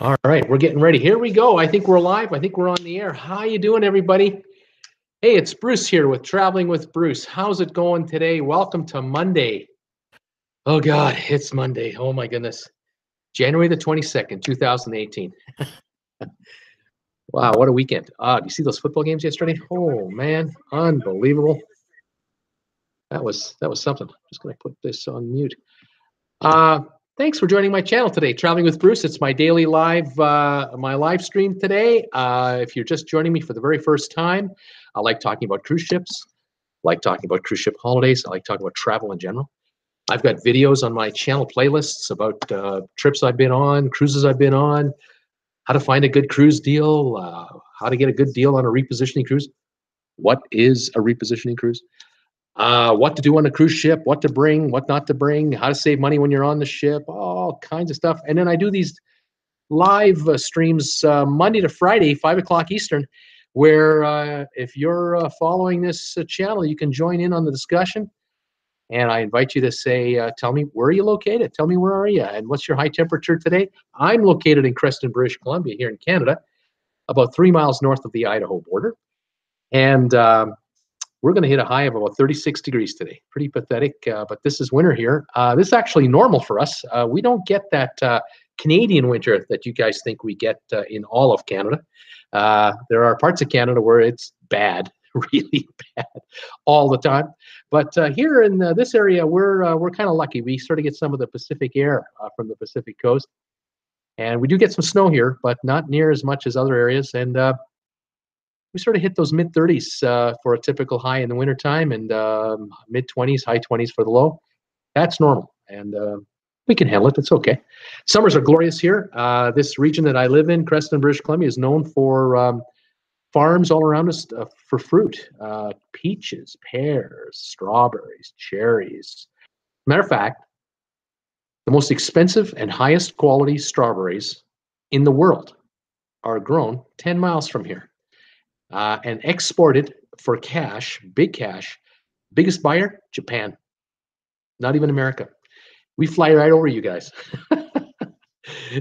All right, we're getting ready. Here we go. I think we're live. I think we're on the air. How you doing, everybody? Hey, it's Bruce here with Traveling with Bruce. How's it going today? Welcome to Monday. Oh, God, it's Monday. Oh, my goodness. January the 22nd, 2018. Wow, what a weekend. Do you see those football games yesterday? Oh, man, unbelievable. That was something. I'm just going to put this on mute. Thanks for joining my channel today, Traveling with Bruce. It's my daily live, my live stream today. If you're just joining me for the very first time, I like talking about cruise ships, I like talking about cruise ship holidays, I like talking about travel in general. I've got videos on my channel playlists about trips I've been on, cruises I've been on, how to find a good cruise deal, how to get a good deal on a repositioning cruise. What is a repositioning cruise? What to do on a cruise ship, what to bring, what not to bring, how to save money when you're on the ship, all kinds of stuff. And then I do these live streams Monday to Friday, 5 o'clock Eastern, where if you're following this channel, you can join in on the discussion. And I invite you to say, tell me, where are you located? Tell me, where are you? And what's your high temperature today? I'm located in Creston, British Columbia, here in Canada, about 3 miles north of the Idaho border. And we're going to hit a high of about 36 degrees today. Pretty pathetic, but this is winter here. This is actually normal for us. We don't get that Canadian winter that you guys think we get in all of Canada. There are parts of Canada where it's bad, really bad, all the time. But here in this area, we're kind of lucky. We sort of get some of the Pacific air from the Pacific coast. And we do get some snow here, but not near as much as other areas. And we sort of hit those mid 30s for a typical high in the wintertime, and mid 20s, high 20s for the low. That's normal, and we can handle it. It's okay. Summers are glorious here. This region that I live in, Creston, British Columbia, is known for farms all around us for fruit, peaches, pears, strawberries, cherries. Matter of fact, the most expensive and highest quality strawberries in the world are grown 10 miles from here. And exported for cash, big cash. Biggest buyer, Japan. Not even America. We fly right over you guys.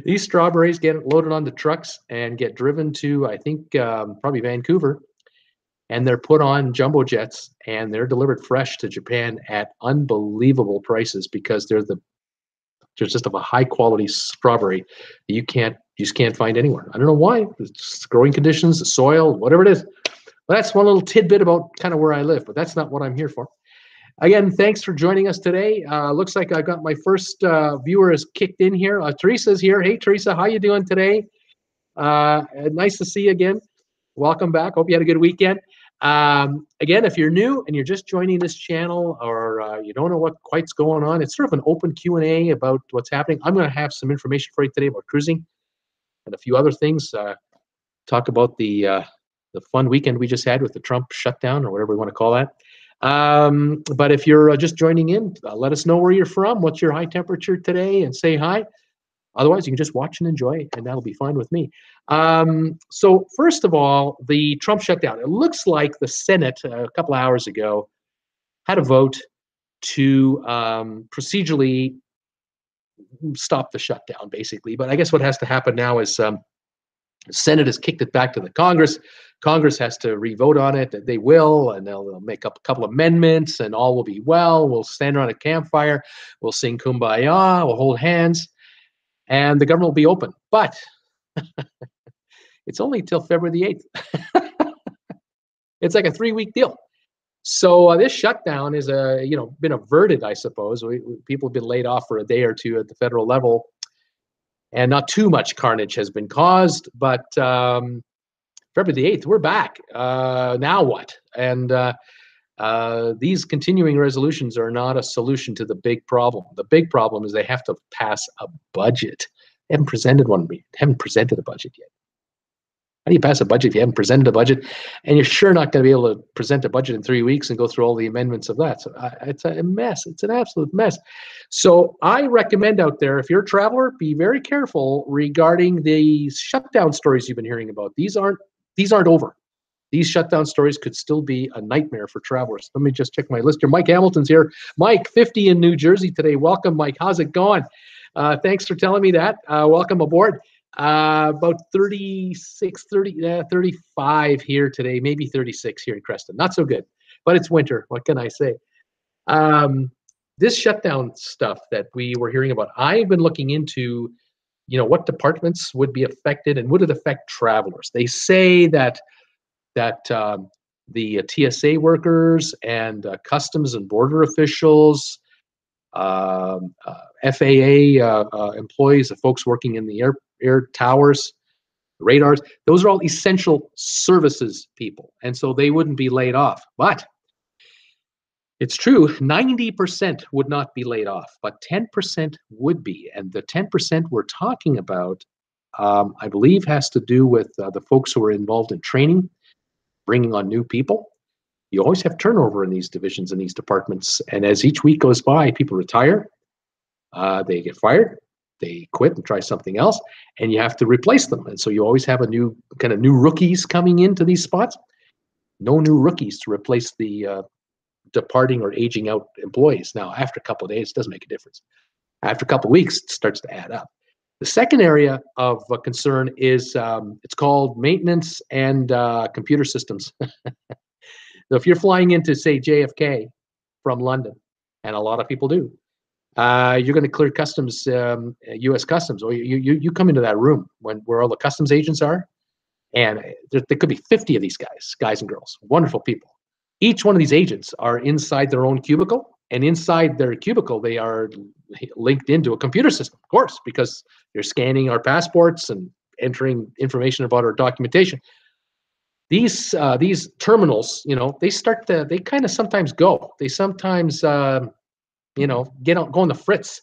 These strawberries get loaded onto trucks and get driven to, I think, probably Vancouver. And they're put on jumbo jets and they're delivered fresh to Japan at unbelievable prices because they're just of a high quality strawberry that you just can't find anywhere. I don't know why. It's growing conditions, the soil, whatever it is. Well, that's one little tidbit about kind of where I live, but that's not what I'm here for. Again, thanks for joining us today. Looks like I got my first viewer is kicked in here. Teresa's here. Hey, Teresa, how you doing today? Nice to see you again. Welcome back. Hope you had a good weekend. Again, if you're new and you're just joining this channel or you don't know what quite's going on, it's sort of an open Q&A about what's happening. I'm going to have some information for you today about cruising and a few other things. Talk about the fun weekend we just had with the Trump shutdown or whatever we want to call that. But if you're just joining in, let us know where you're from, what's your high temperature today, and say hi. Otherwise, you can just watch and enjoy, and that'll be fine with me. So first of all, the Trump shutdown. It looks like the Senate, a couple of hours ago, had a vote to procedurally stop the shutdown, basically. But I guess what has to happen now is the Senate has kicked it back to the Congress. Congress has to re-vote on it. They will, and they'll make up a couple of amendments, and all will be well. We'll stand around a campfire. We'll sing Kumbaya. We'll hold hands. And the government will be open. But it's only till February the 8th. It's like a 3-week deal. So this shutdown is been averted, I suppose. People have been laid off for a day or two at the federal level, and not too much carnage has been caused. But February the 8th, we're back. Now what? And these continuing resolutions are not a solution to the big problem. The big problem is they have to pass a budget. They haven't presented one. They haven't presented a budget yet. How do you pass a budget if you haven't presented a budget? And you're sure not going to be able to present a budget in 3 weeks and go through all the amendments of that. So it's a mess. It's an absolute mess. So I recommend out there, if you're a traveler, be very careful regarding the shutdown stories you've been hearing about. These aren't over. These shutdown stories could still be a nightmare for travelers. Let me just check my list here. Mike Hamilton's here. Mike, 50 in New Jersey today. Welcome, Mike. How's it going? Thanks for telling me that. Welcome aboard. About 36, 35 here today, maybe 36 here in Creston. Not so good, but it's winter. What can I say? Um, this shutdown stuff that we were hearing about, I've been looking into, what departments would be affected and would it affect travelers. They say that the TSA workers and customs and border officials, FAA employees, the folks working in the air towers, radars, those are all essential services people, and so they wouldn't be laid off. But it's true, 90% would not be laid off, but 10% would be. And the 10% we're talking about, I believe, has to do with the folks who are involved in training, bringing on new people. You always have turnover in these divisions and these departments. And as each week goes by, people retire, they get fired, they quit and try something else, and you have to replace them. And so you always have a new rookies coming into these spots. No new rookies to replace the departing or aging out employees. Now, after a couple of days, it doesn't make a difference. After a couple of weeks, it starts to add up. The second area of concern is it's called maintenance and computer systems. So if you're flying into, say, JFK from London, and a lot of people do, you're going to clear customs, U.S. Customs, or you come into that room where all the customs agents are, and there could be 50 of these guys and girls, wonderful people. Each one of these agents are inside their own cubicle, and inside their cubicle, they are linked into a computer system, of course, because they're scanning our passports and entering information about our documentation. These terminals, they kind of sometimes go. They sometimes, go on the fritz.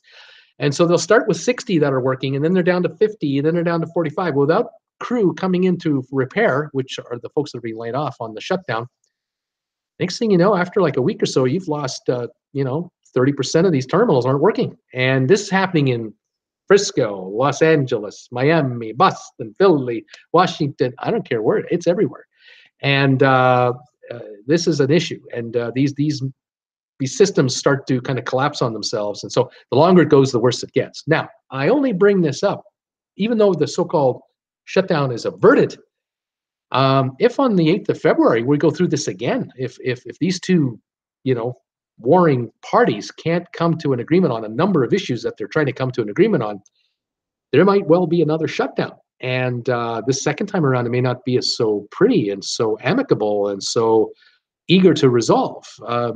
And so they'll start with 60 that are working, and then they're down to 50, and then they're down to 45. Without crew coming in to repair, which are the folks that are being laid off on the shutdown, next thing you know, after like a week or so, you've lost, 30% of these terminals aren't working. And this is happening in Frisco, Los Angeles, Miami, Boston, Philly, Washington. I don't care where, it's everywhere. And this is an issue. And these systems start to kind of collapse on themselves. And so the longer it goes, the worse it gets. Now, I only bring this up, even though the so-called shutdown is averted. If on the 8th of February we go through this again, if these two, warring parties can't come to an agreement on a number of issues that they're trying to come to an agreement on, there might well be another shutdown. And this second time around, it may not be as so pretty and so amicable and so eager to resolve,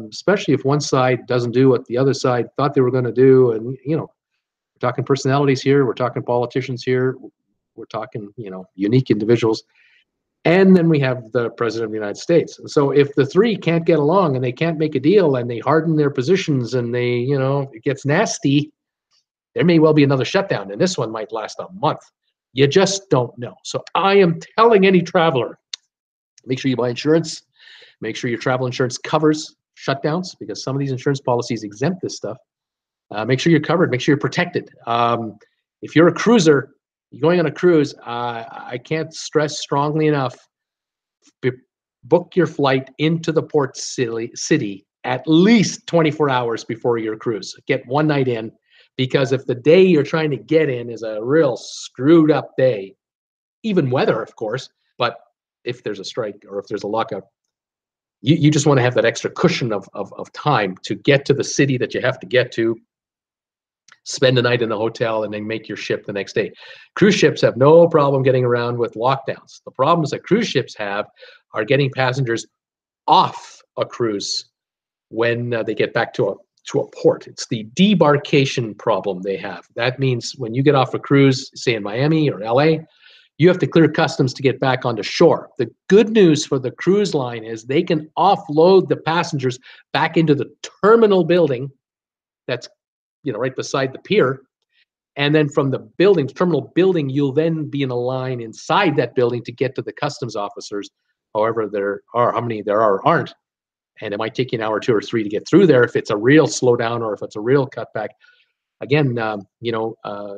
especially if one side doesn't do what the other side thought they were going to do. And, we're talking personalities here, we're talking politicians here, we're talking, unique individuals. And then we have the President of the United States. And so if the three can't get along and they can't make a deal and they harden their positions and they, it gets nasty, there may well be another shutdown. And this one might last a month. You just don't know. So I am telling any traveler, make sure you buy insurance. Make sure your travel insurance covers shutdowns, because some of these insurance policies exempt this stuff. Make sure you're covered. Make sure you're protected. If you're a cruiser, you're going on a cruise, I can't stress strongly enough, book your flight into the port city at least 24 hours before your cruise. Get one night in, because if the day you're trying to get in is a real screwed up day, even weather, of course, but if there's a strike or if there's a lockout, you just want to have that extra cushion of time to get to the city that you have to get to, spend the night in the hotel, and then make your ship the next day. Cruise ships have no problem getting around with lockdowns. The problems that cruise ships have are getting passengers off a cruise when they get back to a port. It's the debarkation problem they have. That means when you get off a cruise, say in Miami or LA, you have to clear customs to get back onto shore. The good news for the cruise line is they can offload the passengers back into the terminal building that's right beside the pier. And then from the building, terminal building, you'll then be in a line inside that building to get to the customs officers, however there are, how many there are or aren't. And it might take you an hour, 2 or 3 to get through there if it's a real slowdown or if it's a real cutback. Again,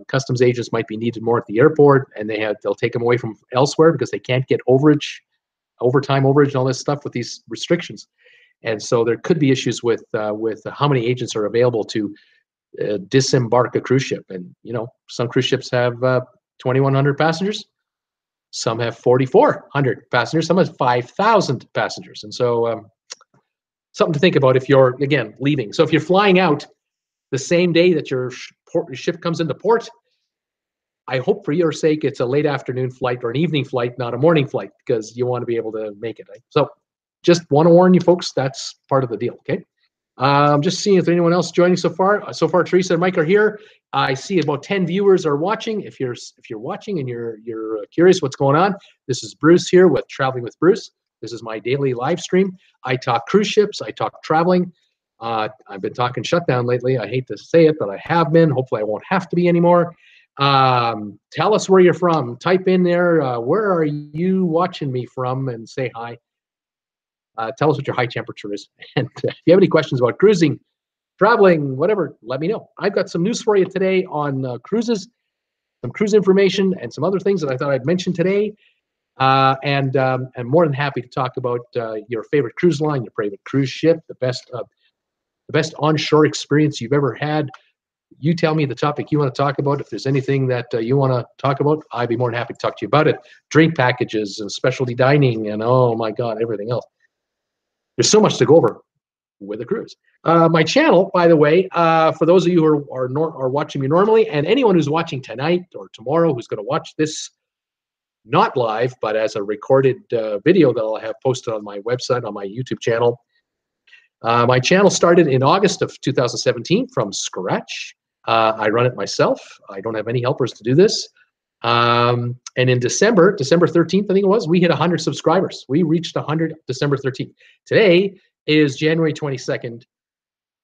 customs agents might be needed more at the airport, and they'll take them away from elsewhere because they can't get overtime overage, and all this stuff with these restrictions. And so there could be issues with how many agents are available to disembark a cruise ship. And some cruise ships have 2,100 passengers. Some have 4,400 passengers. Some have 5,000 passengers. And so something to think about if you're, again, leaving. So if you're flying out the same day that your ship comes into port, I hope for your sake it's a late afternoon flight or an evening flight, not a morning flight, because you want to be able to make it. Right? So just want to warn you folks, that's part of the deal, okay? I'm just seeing if there's anyone else joining so far. So far, Teresa and Mike are here. I see about 10 viewers are watching. If you're watching and you're curious what's going on, this is Bruce here with Traveling with Bruce. This is my daily live stream. I talk cruise ships. I talk traveling. I've been talking shutdown lately. I hate to say it, but I have been. Hopefully, I won't have to be anymore. Tell us where you're from. Type in there, where are you watching me from, and say hi. Tell us what your high temperature is. And if you have any questions about cruising, traveling, whatever, let me know. I've got some news for you today on cruises, some cruise information, and some other things that I thought I'd mention today. And I'm more than happy to talk about your favorite cruise line, your favorite cruise ship, the best onshore experience you've ever had. You tell me the topic you want to talk about. If there's anything that you want to talk about, I'd be more than happy to talk to you about it. Drink packages and specialty dining and, oh my God, everything else. There's so much to go over with a cruise. My channel, by the way, for those of you who are watching me normally, and anyone who's watching tonight or tomorrow who's going to watch this, not live, but as a recorded video that I'll have posted on my website, on my YouTube channel. My channel started in August of 2017 from scratch. I run it myself. I don't have any helpers to do this. And in December 13th, I think it was, we hit 100 subscribers. We reached 100 December 13th. Today is January 22nd,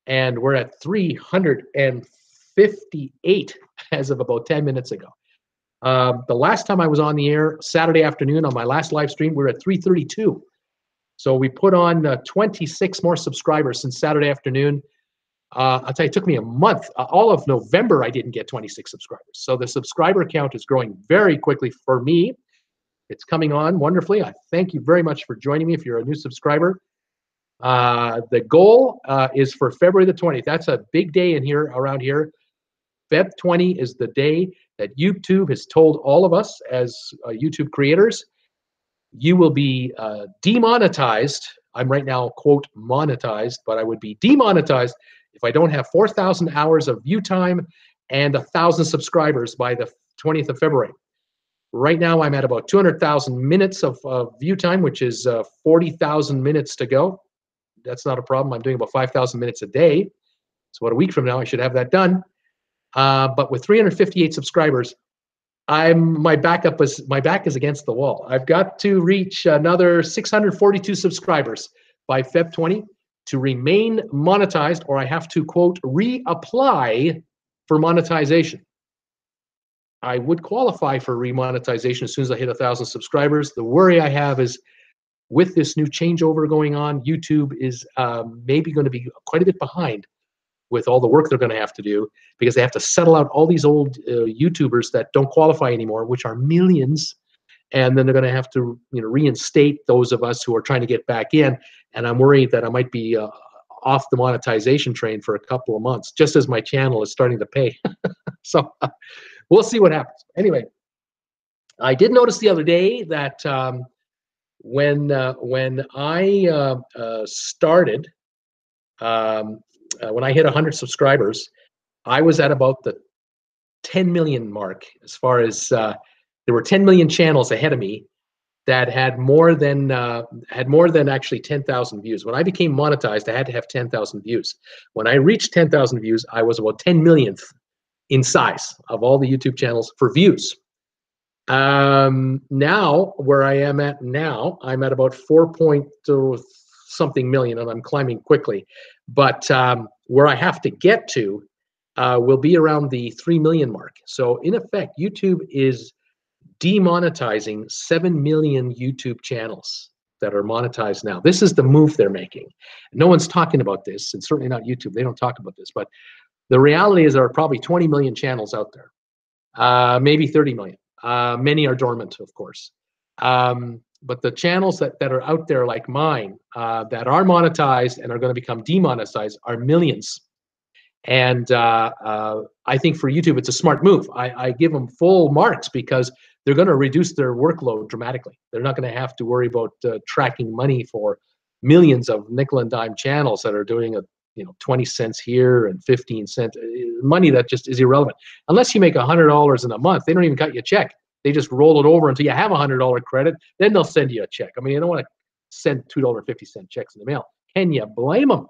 and we're at 358 as of about 10 minutes ago. The last time I was on the air, Saturday afternoon on my last live stream, we were at 332. So we put on 26 more subscribers since Saturday afternoon. I'll tell you, it took me a month. All of November, I didn't get 26 subscribers. So the subscriber count is growing very quickly for me. It's coming on wonderfully. I thank you very much for joining me if you're a new subscriber. The goal is for February the 20th. That's a big day in here, around here. Feb 20 is the day that YouTube has told all of us as YouTube creators, you will be demonetized. I'm right now, quote, monetized, but I would be demonetized if I don't have 4,000 hours of view time and 1,000 subscribers by the 20th of February. Right now, I'm at about 200,000 minutes of view time, which is 40,000 minutes to go. That's not a problem. I'm doing about 5,000 minutes a day. So about a week from now, I should have that done. But with 358 subscribers, my back is against the wall. I've got to reach another 642 subscribers by Feb 20 to remain monetized, or I have to, quote, reapply for monetization. I would qualify for remonetization as soon as I hit 1,000 subscribers. The worry I have is with this new changeover going on, YouTube is maybe going to be quite a bit behind with all the work they're going to have to do, because they have to settle out all these old YouTubers that don't qualify anymore, which are millions, and then they're going to have to reinstate those of us who are trying to get back in. And I'm worried that I might be off the monetization train for a couple of months, just as my channel is starting to pay. So we'll see what happens. Anyway, I did notice the other day that when I started, when I hit 100 subscribers, I was at about the 10 million mark, as far as there were 10 million channels ahead of me that had more than actually 10,000 views. When I became monetized, I had to have 10,000 views. When I reached 10,000 views, I was about 10 millionth in size of all the YouTube channels for views. Now, where I am at now, I'm at about 4 point something million, and I'm climbing quickly. But where I have to get to will be around the 3 million mark. So in effect, YouTube is demonetizing 7 million YouTube channels that are monetized now. This is the move they're making. No one's talking about this, and certainly not YouTube. They don't talk about this. But the reality is there are probably 20 million channels out there, maybe 30 million. Many are dormant, of course. But the channels that are out there like mine that are monetized and are going to become demonetized are millions. And I think for YouTube, it's a smart move. I give them full marks because they're going to reduce their workload dramatically. They're not going to have to worry about tracking money for millions of nickel and dime channels that are doing 20 cents here and 15 cents money that just is irrelevant. Unless you make $100 in a month, they don't even cut you a check. They just roll it over until you have $100 credit. Then they'll send you a check. I mean, you don't want to send $2.50 checks in the mail. Can you blame them?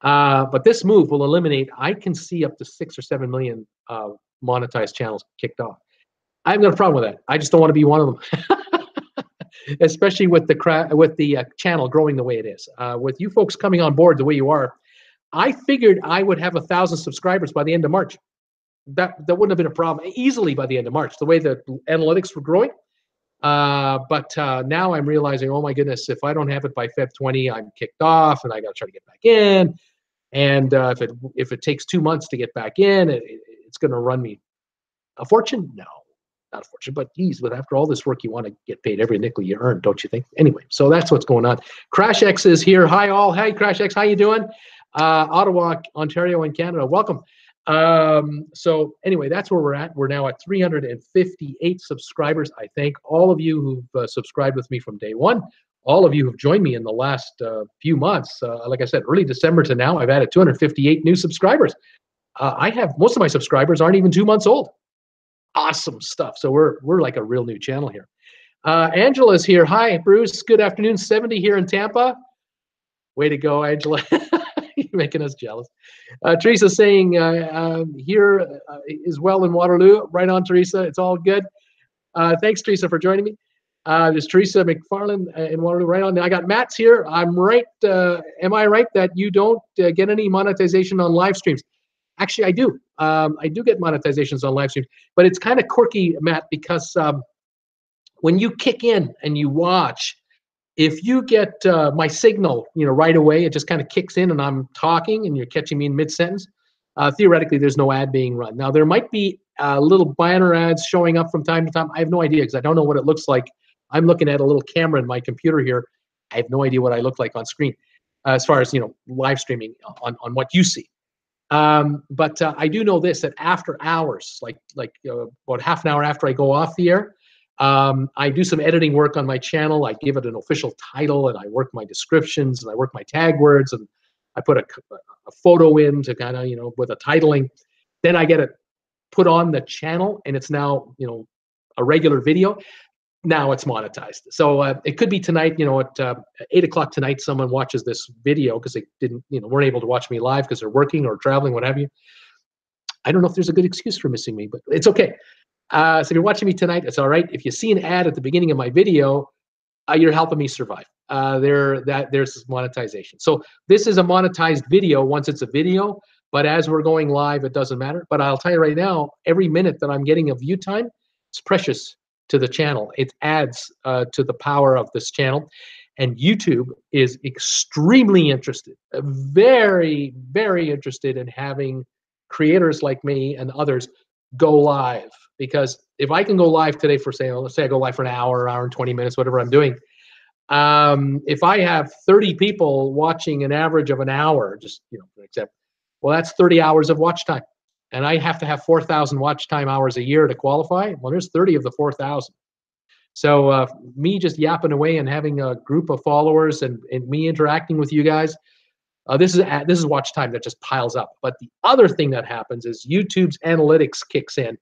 But this move will eliminate, I can see up to 6 or 7 million monetized channels kicked off. I've got a problem with that. I just don't want to be one of them, especially with the channel growing the way it is. With you folks coming on board the way you are, I figured I would have 1,000 subscribers by the end of March. That wouldn't have been a problem easily by the end of March, the way the analytics were growing. But now I'm realizing, oh my goodness, if I don't have it by Feb 20, I'm kicked off, and I got to try to get back in. And if it takes 2 months to get back in, it's going to run me a fortune. No, not a fortune, but geez, but after all this work, you want to get paid every nickel you earn, don't you think? Anyway, so that's what's going on. Crash X is here. Hi all. Hi Crash X. How you doing? Ottawa, Ontario, and Canada. Welcome. So anyway, that's where we're at. We're now at 358 subscribers. I thank all of you who've subscribed with me from day one. All of you who've joined me in the last few months. Like I said, early December to now, I've added 258 new subscribers. I have most of my subscribers aren't even 2 months old. Awesome stuff. So we're like a real new channel here. Angela's here. Hi, Bruce. Good afternoon. 70 here in Tampa. Way to go, Angela. You're making us jealous. Teresa's saying here is well in Waterloo. Right on, Teresa. It's all good. Thanks, Teresa, for joining me. There's Teresa McFarland in Waterloo. Right on. I got Matt's here. I'm right. Am I right that you don't get any monetization on live streams? Actually, I do. I do get monetizations on live streams, but it's kind of quirky, Matt, because when you kick in and you watch, if you get my signal, right away, it just kind of kicks in and I'm talking and you're catching me in mid-sentence, theoretically, there's no ad being run. Now, there might be little banner ads showing up from time to time. I have no idea because I don't know what it looks like. I'm looking at a little camera in my computer here. I have no idea what I look like on screen as far as, live streaming on what you see. But I do know this, that after hours, like about half an hour after I go off the air, I do some editing work on my channel. I give it an official title, and I work my descriptions, and I work my tag words, and I put a photo in to kind of, with a titling. Then I get it put on the channel, and it's now, a regular video. Now it's monetized. So it could be tonight, at 8 o'clock tonight, someone watches this video because they didn't, weren't able to watch me live because they're working or traveling, what have you. I don't know if there's a good excuse for missing me, but it's okay. So if you're watching me tonight, it's all right. If you see an ad at the beginning of my video, you're helping me survive. There's monetization. So this is a monetized video once it's a video, but as we're going live, it doesn't matter. But I'll tell you right now, every minute that I'm getting of view time, it's precious to the channel. It adds to the power of this channel. And YouTube is extremely interested, very, very interested in having creators like me and others go live. Because if I can go live today for, let's say I go live for an hour and 20 minutes, whatever I'm doing. If I have 30 people watching an average of an hour, just, for example, well, that's 30 hours of watch time. And I have to have 4,000 watch time hours a year to qualify. Well, there's 30 of the 4,000. So me just yapping away and having a group of followers and me interacting with you guys, this is watch time that just piles up. But the other thing that happens is YouTube's analytics kicks in.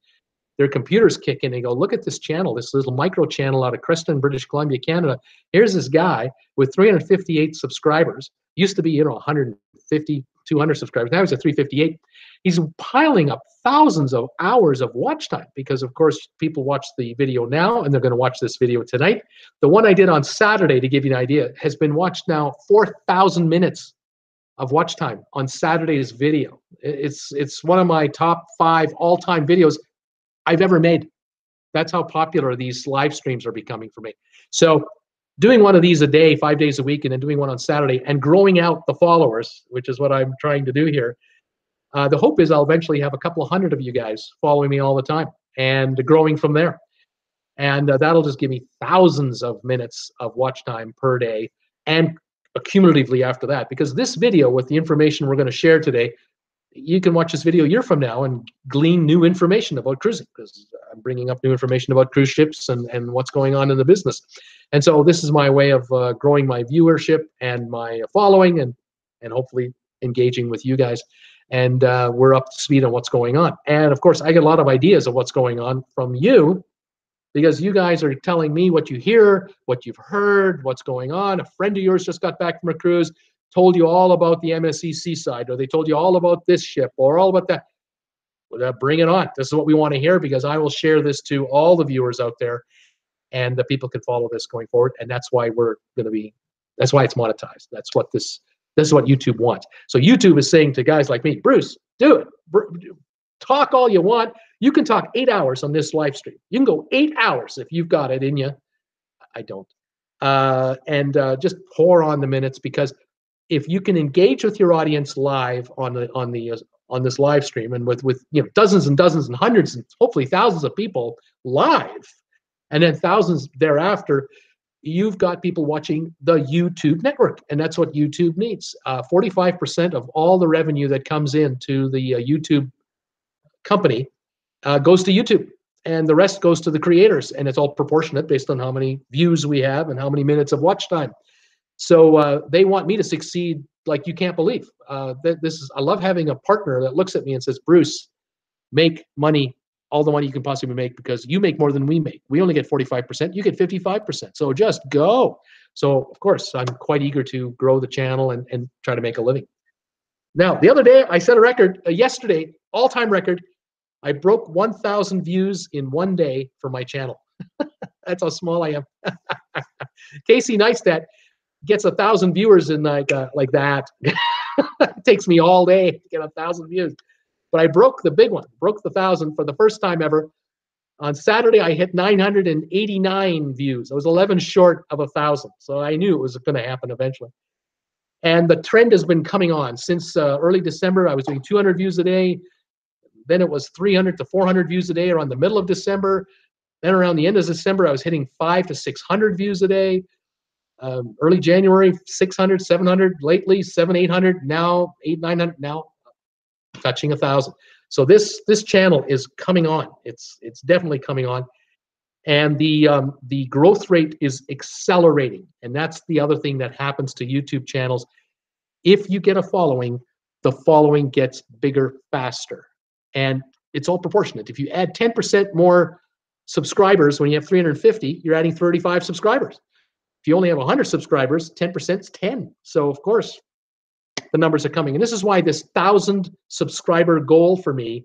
Their computers kick in and go, look at this channel, this little micro channel out of Creston, British Columbia, Canada. Here's this guy with 358 subscribers. Used to be, 150, 200 subscribers. Now he's at 358. He's piling up thousands of hours of watch time because, of course, people watch the video now and they're going to watch this video tonight. The one I did on Saturday, to give you an idea, has been watched now 4,000 minutes of watch time on Saturday's video. It's one of my top 5 all-time videos I've ever made. That's how popular these live streams are becoming for me. So doing one of these a day, 5 days a week, and then doing one on Saturday and growing out the followers, which is what I'm trying to do here. The hope is I'll eventually have a couple of hundred of you guys following me all the time and growing from there. And that'll just give me thousands of minutes of watch time per day and accumulatively after that. Because this video with the information we're going to share today, you can watch this video a year from now and glean new information about cruising, because I'm bringing up new information about cruise ships and what's going on in the business. And so this is my way of growing my viewership and my following, and hopefully engaging with you guys. And we're up to speed on what's going on. And of course, I get a lot of ideas of what's going on from you, because you guys are telling me what you hear, what you've heard, what's going on. A friend of yours just got back from a cruise, told you all about the MSC Seaside, or they told you all about this ship, or all about that. Well, bring it on. This is what we want to hear, because I will share this to all the viewers out there, and the people can follow this going forward. And that's why that's why it's monetized. This is what YouTube wants. So YouTube is saying to guys like me, Bruce, do it. Talk all you want. You can talk 8 hours on this live stream. You can go 8 hours if you've got it in you. I don't. And just pour on the minutes, because if you can engage with your audience live on this live stream, and with dozens and dozens and hundreds and hopefully thousands of people live, and then thousands thereafter, you've got people watching the YouTube network, and that's what YouTube needs. 45% of all the revenue that comes into the YouTube company goes to YouTube, and the rest goes to the creators, and it's all proportionate based on how many views we have and how many minutes of watch time. So they want me to succeed like you can't believe. I love having a partner that looks at me and says, Bruce, make money, all the money you can possibly make, because you make more than we make. We only get 45%, you get 55%. So just go. So of course, I'm quite eager to grow the channel and try to make a living. Now, the other day, I set a record, yesterday, all-time record. I broke 1,000 views in one day for my channel. That's how small I am. Casey Neistat gets 1,000 viewers in like that. It takes me all day to get 1,000 views. But I broke the big one, broke the 1,000 for the first time ever. On Saturday, I hit 989 views. I was 11 short of 1,000. So I knew it was going to happen eventually. And the trend has been coming on since early December. I was doing 200 views a day. Then it was 300 to 400 views a day around the middle of December. Then around the end of December, I was hitting 500 to 600 views a day. Early January, 600, 700. Lately, 700, 800. Now 800, 900. Now touching 1,000. So this channel is coming on. It's definitely coming on, and the growth rate is accelerating. And that's the other thing that happens to YouTube channels. If you get a following, the following gets bigger faster. And it's all proportionate. If you add 10% more subscribers when you have 350, you're adding 35 subscribers. If you only have 100 subscribers, 10% is 10. So of course, the numbers are coming. And this is why this 1,000 subscriber goal for me,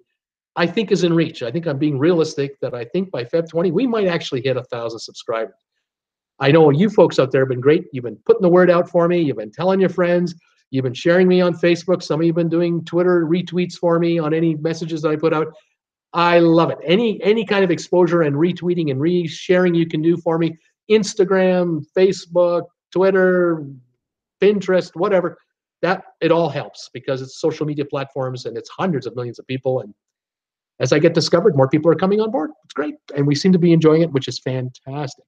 I think, is in reach. I think I'm being realistic that I think by Feb 20, we might actually hit 1,000 subscribers. I know you folks out there have been great. You've been putting the word out for me. You've been telling your friends. You've been sharing me on Facebook. Some of you have been doing Twitter retweets for me on any messages that I put out. I love it. Any kind of exposure and retweeting and resharing you can do for me. Instagram, Facebook, Twitter, Pinterest, whatever. That it all helps, because it's social media platforms and it's hundreds of millions of people. And as I get discovered, more people are coming on board. It's great. And we seem to be enjoying it, which is fantastic.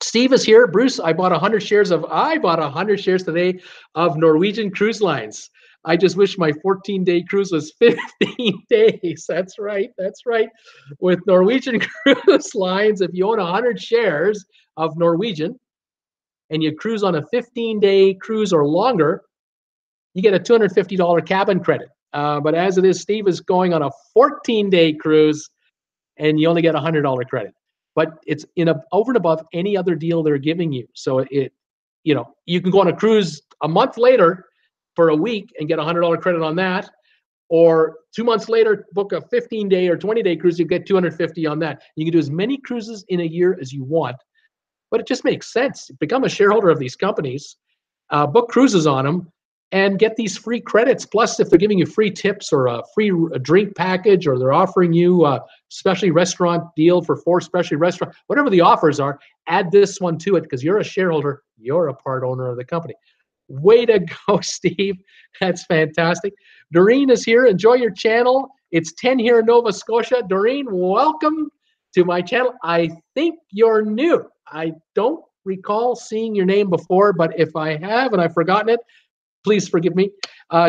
Steve is here. Bruce, I bought 100 shares today of Norwegian Cruise Lines. I just wish my 14-day cruise was 15 days. That's right. That's right. With Norwegian Cruise Lines, if you own 100 shares of Norwegian and you cruise on a 15-day cruise or longer, you get a $250 cabin credit. But as it is, Steve is going on a 14-day cruise and you only get a $100 credit. But it's over and above any other deal they're giving you. So you can go on a cruise a month later for a week and get a $100 credit on that, or 2 months later book a 15-day or 20-day cruise, you get $250 on that. You can do as many cruises in a year as you want, but it just makes sense. Become a shareholder of these companies, book cruises on them, and get these free credits. Plus, if they're giving you free tips or a free drink package, or they're offering you a specialty restaurant deal for 4 specialty restaurants, whatever the offers are, add this one to it, because you're a shareholder, you're a part owner of the company. Way to go, Steve. That's fantastic. Doreen is here. Enjoy your channel. It's 10 here in Nova Scotia. Doreen, welcome to my channel. I think you're new. I don't recall seeing your name before, but if I have and I've forgotten it, Please forgive me.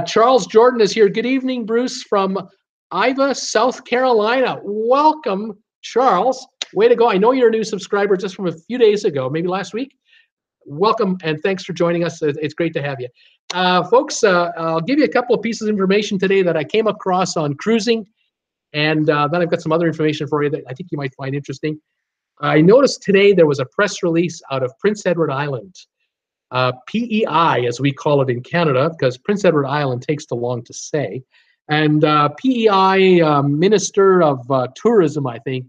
Charles Jordan is here. Good evening, Bruce, from Iva, South Carolina. Welcome, Charles. Way to go. I know you're a new subscriber just from a few days ago, maybe last week. Welcome, and thanks for joining us. It's great to have you. Folks, I'll give you a couple of pieces of information today that I came across on cruising, and then I've got some other information for you that I think you might find interesting. I noticed today there was a press release out of Prince Edward Island, PEI, as we call it in Canada, because Prince Edward Island takes too long to say. And PEI Minister of Tourism, I think,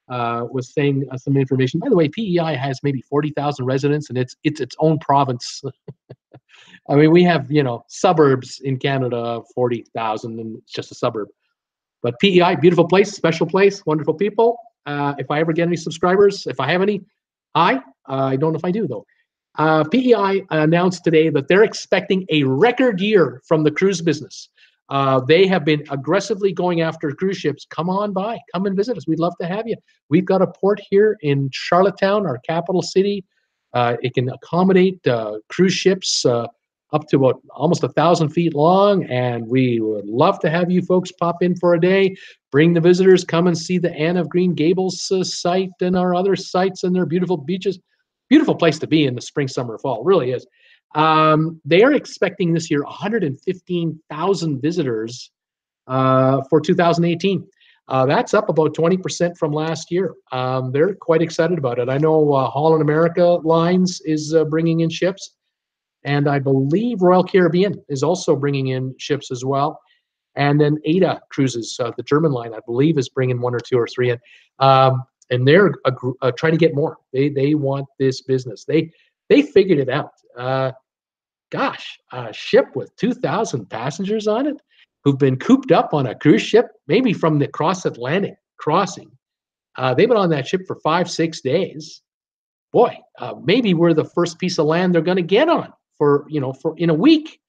was saying some information. By the way, PEI has maybe 40,000 residents, and it's its own province. I mean, we have, suburbs in Canada of 40,000, and it's just a suburb. But PEI, beautiful place, special place, wonderful people. If I ever get any subscribers, if I have any, hi. I don't know if I do, though. PEI announced today that they're expecting a record year from the cruise business. They have been aggressively going after cruise ships. Come on by. Come and visit us. We'd love to have you. We've got a port here in Charlottetown, our capital city. It can accommodate cruise ships up to about almost 1,000 feet long, and we would love to have you folks pop in for a day. Bring the visitors. Come and see the Anne of Green Gables site and our other sites and their beautiful beaches. Beautiful place to be in the spring, summer, fall. Really is. They are expecting this year 115,000 visitors for 2018. That's up about 20% from last year. They're quite excited about it. I know Holland America Lines is bringing in ships, and I believe Royal Caribbean is also bringing in ships as well. And then ADA Cruises, the German line, I believe, is bringing 1 or 2 or 3 in. And they're trying to get more. They want this business. They figured it out. Gosh, a ship with 2,000 passengers on it who've been cooped up on a cruise ship, maybe from the cross-Atlantic crossing. They've been on that ship for 5-6 days. Boy, maybe we're the first piece of land they're going to get on for in a week.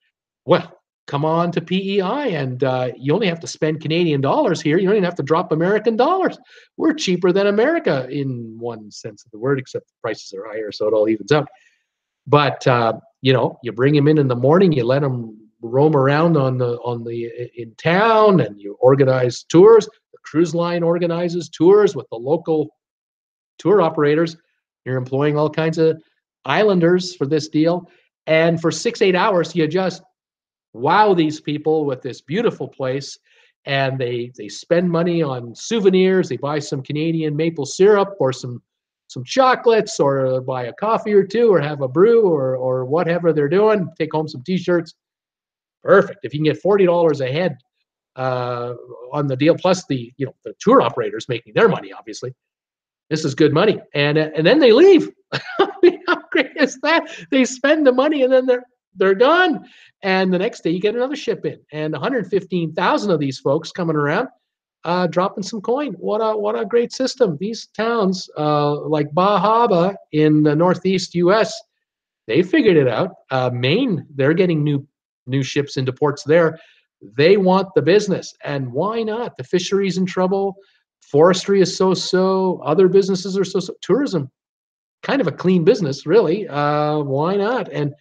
Well, come on to PEI, and you only have to spend Canadian dollars here. You don't even have to drop American dollars. We're cheaper than America in one sense of the word, except the prices are higher, so it all evens out. But you bring them in the morning, you let them roam around in town, and you organize tours. The cruise line organizes tours with the local tour operators. You're employing all kinds of islanders for this deal, and for 6-8 hours, you just wow these people with this beautiful place, and they spend money on souvenirs. They buy some Canadian maple syrup or some chocolates, or buy a coffee or two, or have a brew, or whatever they're doing. Take home some T-shirts. Perfect. If you can get $40 a head on the deal, plus the tour operators making their money, obviously, this is good money. And then they leave. How great is that? They spend the money and then they're gone. And the next day you get another ship in, and 115,000 of these folks coming around, dropping some coin. What a great system. These towns like Bahama in the Northeast U.S., they figured it out. Maine, they're getting new ships into ports there. They want the business, and why not? The fishery's in trouble. Forestry is so. Other businesses are so. Tourism, kind of a clean business, really. Why not? And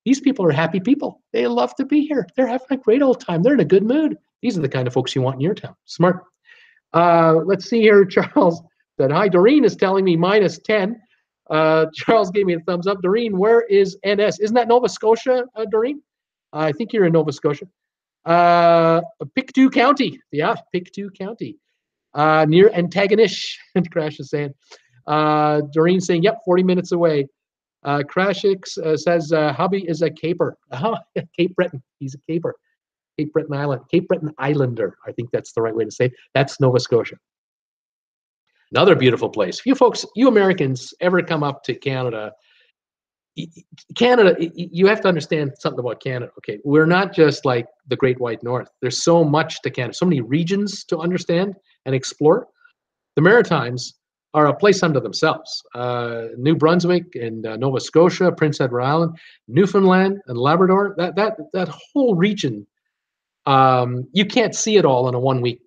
these people are happy people. They love to be here. They're having a great old time. They're in a good mood. These are the kind of folks you want in your town. Smart. Let's see here. Charles said, hi. Doreen is telling me -10. Charles gave me a thumbs up. Doreen, where is NS? Isn't that Nova Scotia, Doreen? I think you're in Nova Scotia. Pictou County. Yeah, Pictou County. Near Antagonish, Crash is saying. Doreen saying, yep, 40 minutes away. Crashix says, hubby is a caper. Cape Breton. He's a caper. Cape Breton Island. Cape Breton Islander. I think that's the right way to say it. That's Nova Scotia. Another beautiful place. If you folks, you Americans ever come up to Canada, you have to understand something about Canada. Okay, we're not just like the Great White North. There's so much to Canada, so many regions to understand and explore. The Maritimes are a place unto themselves. New Brunswick and Nova Scotia, Prince Edward Island, Newfoundland and Labrador. That whole region, you can't see it all in a 1-week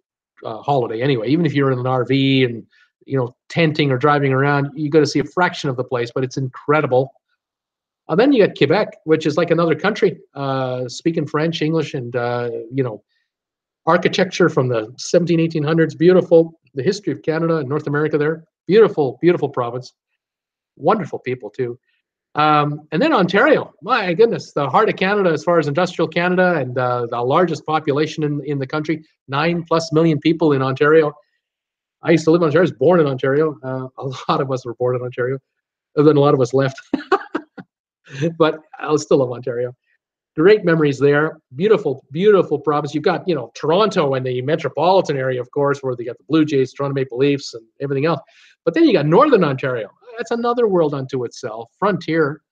holiday anyway. Even if you're in an RV and tenting or driving around, you got to see a fraction of the place. But it's incredible. Then you got Quebec, which is like another country, speaking French, English, and architecture from the 17, 1800s. Beautiful. The history of Canada and North America there. Beautiful, beautiful province. Wonderful people too. And then Ontario. My goodness, the heart of Canada as far as industrial Canada, and the largest population in the country. 9+ million people in Ontario. I used to live in Ontario. I was born in Ontario. A lot of us were born in Ontario. And then a lot of us left. But I still love Ontario. Great memories there. Beautiful, beautiful province. You've got, Toronto and the metropolitan area, of course, where they got the Blue Jays, Toronto Maple Leafs, and everything else. But then you got Northern Ontario. That's another world unto itself. Frontier.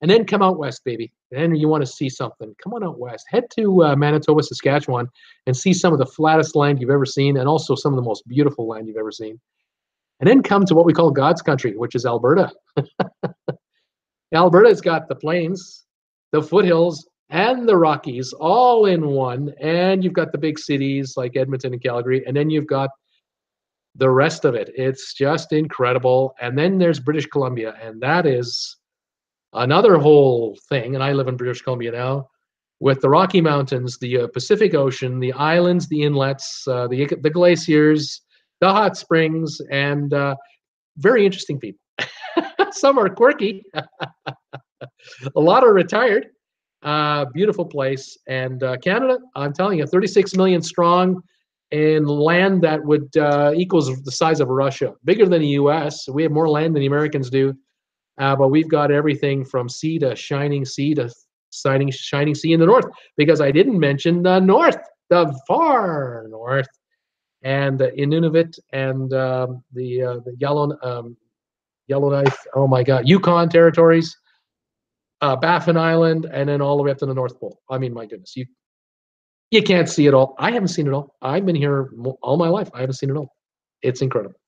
And then come out west, baby. And you want to see something. Come on out west. Head to Manitoba, Saskatchewan, and see some of the flattest land you've ever seen, and also some of the most beautiful land you've ever seen. And then come to what we call God's country, which is Alberta. Alberta's got the plains, the foothills, and the Rockies all in one. And you've got the big cities like Edmonton and Calgary. And then you've got the rest of it. It's just incredible. And then there's British Columbia, and that is another whole thing. And I live in British Columbia now, with the Rocky Mountains, the Pacific Ocean, the islands, the inlets, the glaciers, the hot springs, and very interesting people. Some are quirky. A lot are retired. Beautiful place. And Canada, I'm telling you, 36 million strong, in land that would equals the size of Russia, bigger than the U.S. We have more land than the Americans do, but we've got everything from sea to shining sea to shining sea in the north. Because I didn't mention the north, the far north, and Inunavut, and the Yellowknife. Oh my God, Yukon territories, Baffin Island, and then all the way up to the North Pole. I mean, my goodness, you can't see it all. I haven't seen it all. I've been here all my life. I haven't seen it all. It's incredible.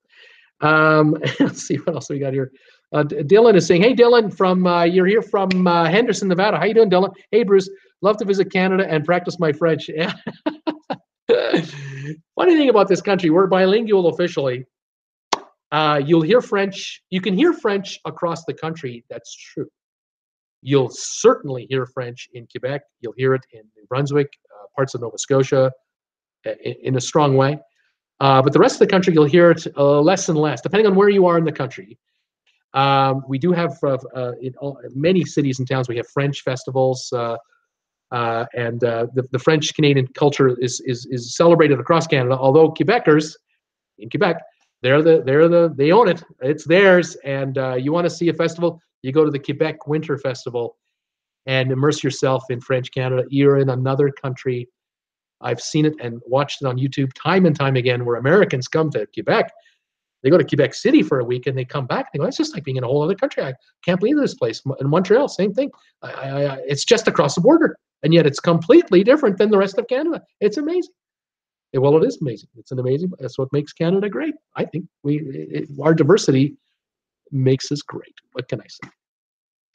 Let's see what else we got here. Dylan is saying, "Hey, Dylan, you're here from Henderson, Nevada. How you doing, Dylan? Hey, Bruce, love to visit Canada and practice my French." Yeah. Funny thing about this country, we're bilingual officially. You'll hear French. You can hear French across the country. That's true. You'll certainly hear French in Quebec. You'll hear it in New Brunswick, parts of Nova Scotia, in a strong way. But the rest of the country, you'll hear it less and less, depending on where you are in the country. We do have in many cities and towns, we have French festivals, and the French-Canadian culture is celebrated across Canada. Although Quebecers in Quebec, they own it. It's theirs. And you want to see a festival, you go to the Quebec Winter Festival and immerse yourself in French Canada. You're in another country. I've seen it and watched it on YouTube time and time again, where Americans come to Quebec. They go to Quebec City for a week and they come back. They go, it's just like being in a whole other country. I can't believe this place. In Montreal, same thing. It's just across the border, and yet it's completely different than the rest of Canada. It's amazing. Well, it is amazing. It's an amazing. That's what makes Canada great. I think our diversity makes us great. What can I say?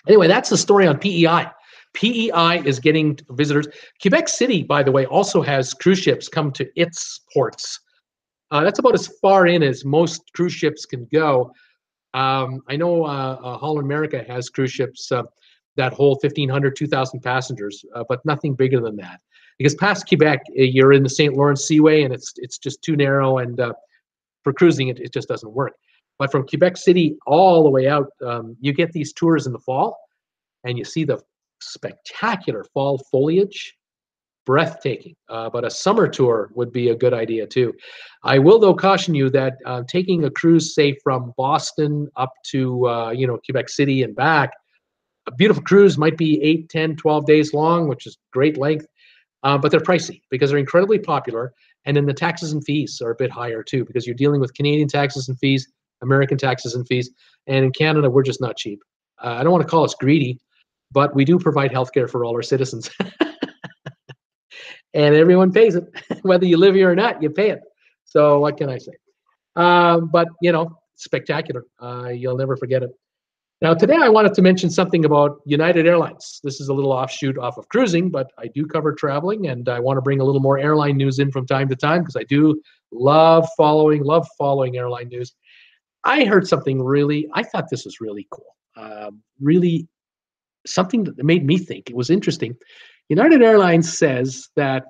Anyway, that's the story on PEI. PEI is getting visitors. Quebec City, by the way, also has cruise ships come to its ports. That's about as far in as most cruise ships can go. I know Holland America has cruise ships that hold 1,500, 2,000 passengers, but nothing bigger than that. Because past Quebec, you're in the St. Lawrence Seaway, and it's just too narrow, and for cruising, it just doesn't work. But from Quebec City all the way out, you get these tours in the fall, and you see the spectacular fall foliage. Breathtaking. But a summer tour would be a good idea too. I will, though, caution you that taking a cruise, say from Boston up to Quebec City and back, a beautiful cruise might be 8, 10, 12 days long, which is great length, but they're pricey because they're incredibly popular. And then the taxes and fees are a bit higher too, because you're dealing with Canadian taxes and fees, American taxes and fees. And in Canada, we're just not cheap. I don't want to call us greedy, but we do provide healthcare for all our citizens. And everyone pays it. Whether you live here or not, you pay it. So what can I say? But, spectacular. You'll never forget it. Now, today I wanted to mention something about United Airlines. This is a little offshoot off of cruising, but I do cover traveling, and I want to bring a little more airline news in from time to time, because I do love following airline news. I heard something I thought this was really cool. Really something that made me think. It was interesting. United Airlines says that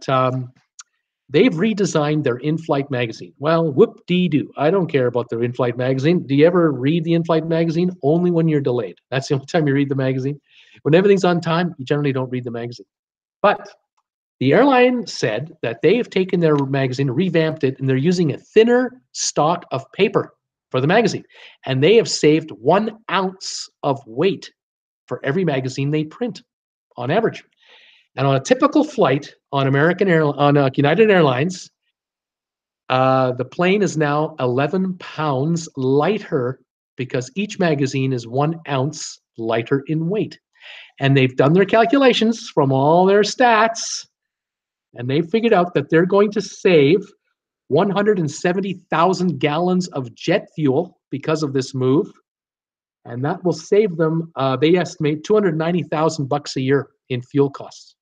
they've redesigned their in-flight magazine. Well, whoop-dee-doo. I don't care about their in-flight magazine. Do you ever read the in-flight magazine? Only when you're delayed. That's the only time you read the magazine. When everything's on time, you generally don't read the magazine. But the airline said that they have taken their magazine, revamped it, and they're using a thinner stock of paper for the magazine. And they have saved 1 ounce of weight for every magazine they print on average. And on a typical flight on United Airlines, the plane is now 11 pounds lighter because each magazine is 1 ounce lighter in weight. And they've done their calculations from all their stats, and they figured out that they're going to save 170,000 gallons of jet fuel because of this move. And that will save them, they estimate, $290,000 a year in fuel costs.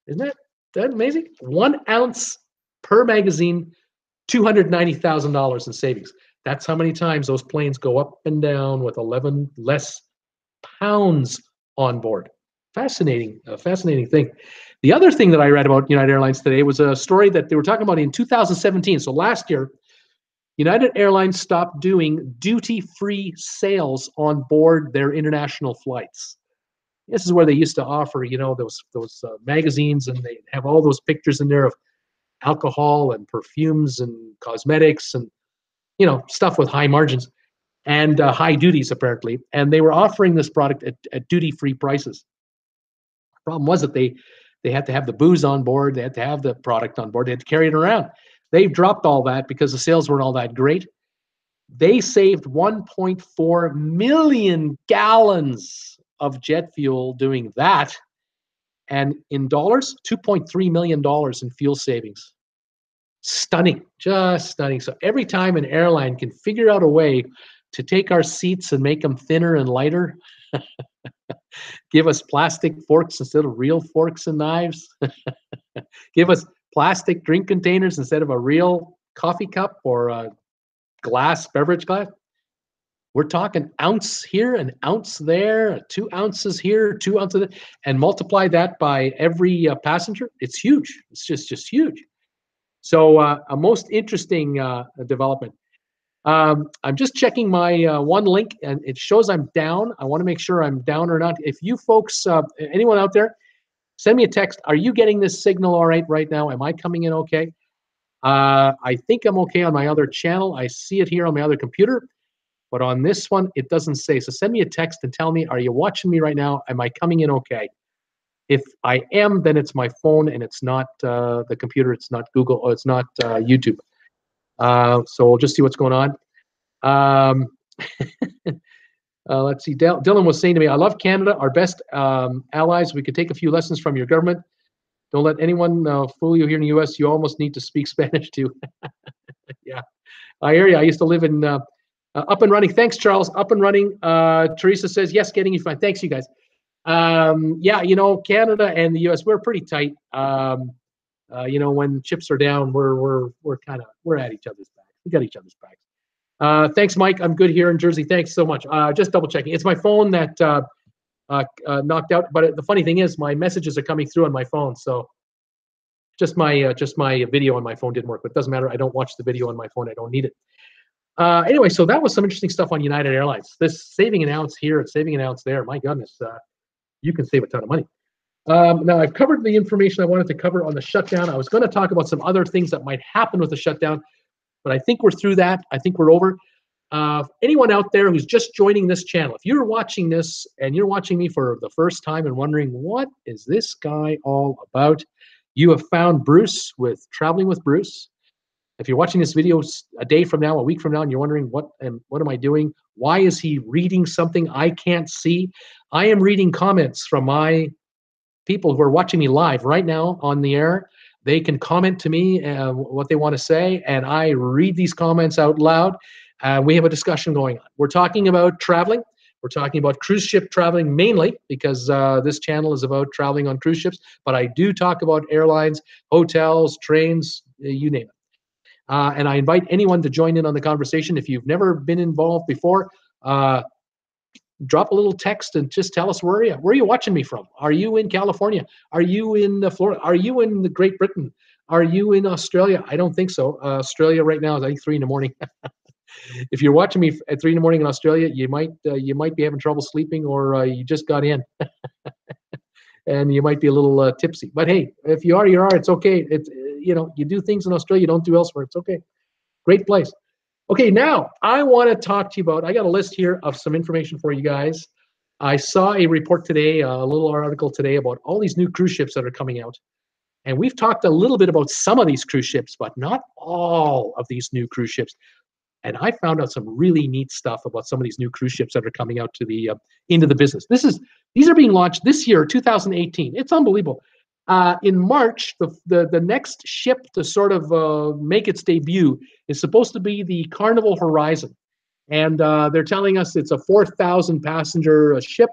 Isn't that amazing? 1 ounce per magazine, $290,000 in savings. That's how many times those planes go up and down with 11 less pounds on board. Fascinating thing. The other thing that I read about United Airlines today was a story that they were talking about in 2017. So last year, United Airlines stopped doing duty-free sales on board their international flights. This is where they used to offer, those magazines, and they have all those pictures in there of alcohol and perfumes and cosmetics and, stuff with high margins and high duties, apparently. And they were offering this product at duty-free prices. The problem was that they had to have the booze on board. They had to have the product on board. They had to carry it around. They've dropped all that because the sales weren't all that great. They saved 1.4 million gallons of jet fuel doing that. And in dollars, $2.3 million in fuel savings. Stunning, just stunning. So every time an airline can figure out a way to take our seats and make them thinner and lighter, give us plastic forks instead of real forks and knives, give us plastic drink containers instead of a real coffee cup or a beverage glass. We're talking ounce here, an ounce there, 2 ounces here, 2 ounces there, and multiply that by every passenger. It's huge. It's just huge. So a most interesting development. I'm just checking my one link, and it shows I'm down. I want to make sure I'm down or not. If you folks, anyone out there, send me a text. Are you getting this signal all right now? Am I coming in okay? I think I'm okay on my other channel. I see it here on my other computer. But on this one, it doesn't say. So send me a text and tell me, are you watching me right now? Am I coming in okay? If I am, then it's my phone and it's not the computer. It's not Google, or it's not YouTube. So we'll just see what's going on. Let's see. Dylan was saying to me, I love Canada, our best allies. We could take a few lessons from your government. Don't let anyone fool you here in the U.S. You almost need to speak Spanish too. Yeah, I hear you. I used to live in up and running. Thanks, Charles. Up and running. Teresa says, yes, getting you fine. Thanks, you guys. Yeah, Canada and the U.S., we're pretty tight. When chips are down, we're at each other's backs. We got each other's backs. Thanks, Mike. I'm good here in Jersey. Thanks so much. Just double checking. It's my phone that knocked out. But the funny thing is, my messages are coming through on my phone. So just my video on my phone didn't work. But it doesn't matter. I don't watch the video on my phone. I don't need it. Anyway, so that was some interesting stuff on United Airlines. This saving an ounce here and saving an ounce there. My goodness, you can save a ton of money. Now, I've covered the information I wanted to cover on the shutdown. I was going to talk about some other things that might happen with the shutdown, but I think we're through that. I think we're over. Anyone out there who's just joining this channel, if you're watching this and you're watching me for the first time and wondering, what is this guy all about? You have found Bruce with Traveling with Bruce. If you're watching this video a day from now, a week from now, and you're wondering, what am I doing? Why is he reading something I can't see? I am reading comments from my people who are watching me live right now on the air. They can comment to me what they want to say, and I read these comments out loud. We have a discussion going on. We're talking about traveling. We're talking about cruise ship traveling mainly because this channel is about traveling on cruise ships, but I do talk about airlines, hotels, trains, you name it. And I invite anyone to join in on the conversation. If you've never been involved before, drop a little text and just tell us where are you? Where are you watching me from? Are you in California? Are you in Florida? Are you in the Great Britain? Are you in Australia? I don't think so. Australia right now is I think 3 in the morning. If you're watching me at 3 in the morning in Australia, you might be having trouble sleeping, or you just got in, and you might be a little tipsy. But hey, if you are, you are. It's okay. It's you do things in Australia you don't do elsewhere. It's okay. Great place. Okay, now I want to talk to you about. I got a list here of some information for you guys. I saw a report today, a little article today about all these new cruise ships that are coming out. And we've talked a little bit about some of these cruise ships, but not all of these new cruise ships. And I found out some really neat stuff about some of these new cruise ships that are coming out to the into the business. These are being launched this year, 2018. It's unbelievable. In March, the next ship to sort of make its debut is supposed to be the Carnival Horizon, and they're telling us it's a 4,000 passenger ship.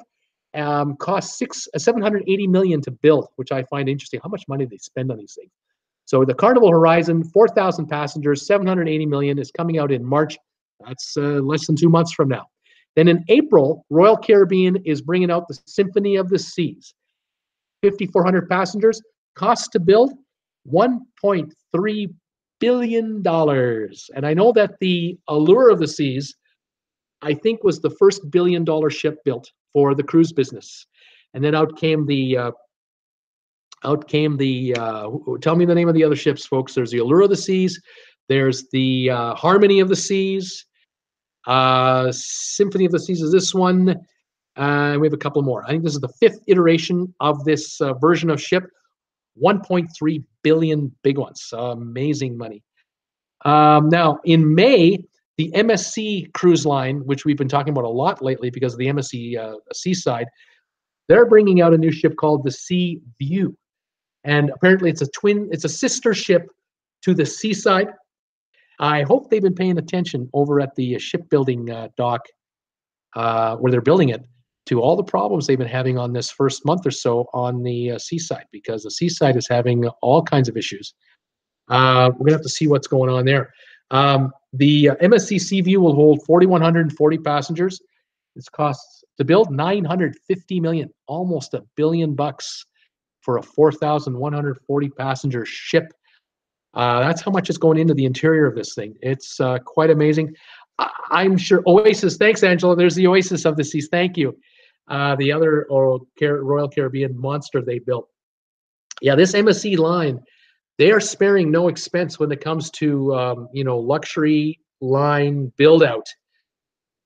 Costs 780 million to build, which I find interesting. How much money they spend on these things? So the Carnival Horizon, 4,000 passengers, 780 million is coming out in March. That's less than 2 months from now. Then in April, Royal Caribbean is bringing out the Symphony of the Seas, 5,400 passengers, cost to build $1.3 billion. And I know that the Allure of the Seas, I think, was the first billion-dollar ship built for the cruise business. And then out came the tell me the name of the other ships, folks. There's the Allure of the Seas. There's the Harmony of the Seas. Symphony of the Seas is this one. We have a couple more. I think this is the 5th iteration of this version of ship. 1.3 billion, big ones. Amazing money. Now, in May, the MSC cruise line, which we've been talking about a lot lately because of the MSC Seaside, they're bringing out a new ship called the Sea View. And apparently it's a sister ship to the Seaside. I hope they've been paying attention over at the shipbuilding dock where they're building it to all the problems they've been having on this first month or so on the Seaside, because the Seaside is having all kinds of issues. We're going to have to see what's going on there. The MSC Seaview will hold 4,140 passengers. Its costs to build $950 million, almost $1 billion for a 4,140 passenger ship. That's how much is going into the interior of this thing. It's quite amazing. I'm sure Oasis. Thanks, Angela. There's the Oasis of the Seas. Thank you. The other Royal Caribbean monster they built. Yeah, this MSC line, they are sparing no expense when it comes to luxury line build out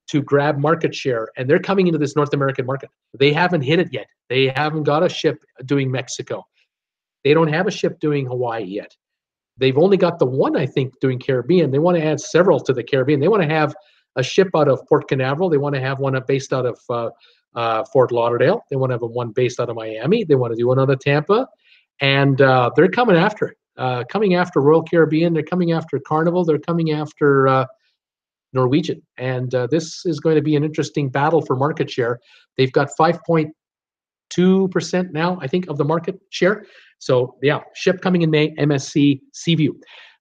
to grab market share, and they're coming into this North American market. They haven't hit it yet. They haven't got a ship doing Mexico. They don't have a ship doing Hawaii yet. They've only got the one, I think, doing Caribbean. They want to add several to the Caribbean. They want to have a ship out of Port Canaveral. They want to have one based out of Fort Lauderdale. They want to have one based out of Miami. They want to do one out of Tampa, and they're coming after Royal Caribbean. They're coming after Carnival. They're coming after Norwegian, and this is going to be an interesting battle for market share. They've got 5.2% now, I think, of the market share. So yeah, ship coming in May, MSC Seaview.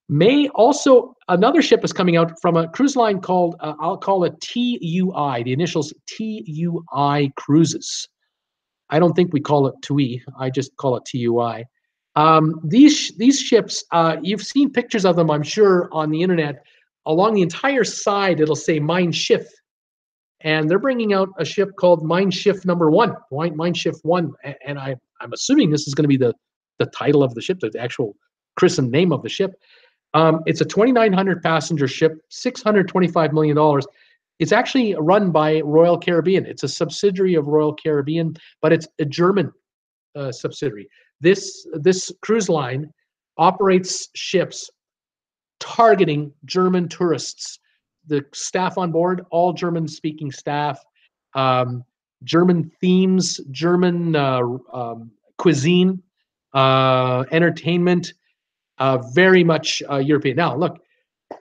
May also, another ship is coming out from a cruise line called, I'll call it TUI, the initials TUI Cruises. I don't think we call it TUI, I just call it TUI. These ships, you've seen pictures of them, I'm sure, on the internet. Along the entire side, it'll say Mein Schiff. And they're bringing out a ship called Mein Schiff number 1, Mein Schiff 1. And I'm assuming this is going to be the title of the ship, the actual christened name of the ship. It's a 2,900 passenger ship, $625 million. It's actually run by Royal Caribbean. It's a subsidiary of Royal Caribbean, but it's a German subsidiary. This cruise line operates ships targeting German tourists. The staff on board, all German-speaking staff, German themes, German cuisine, entertainment, very much European. Now, look,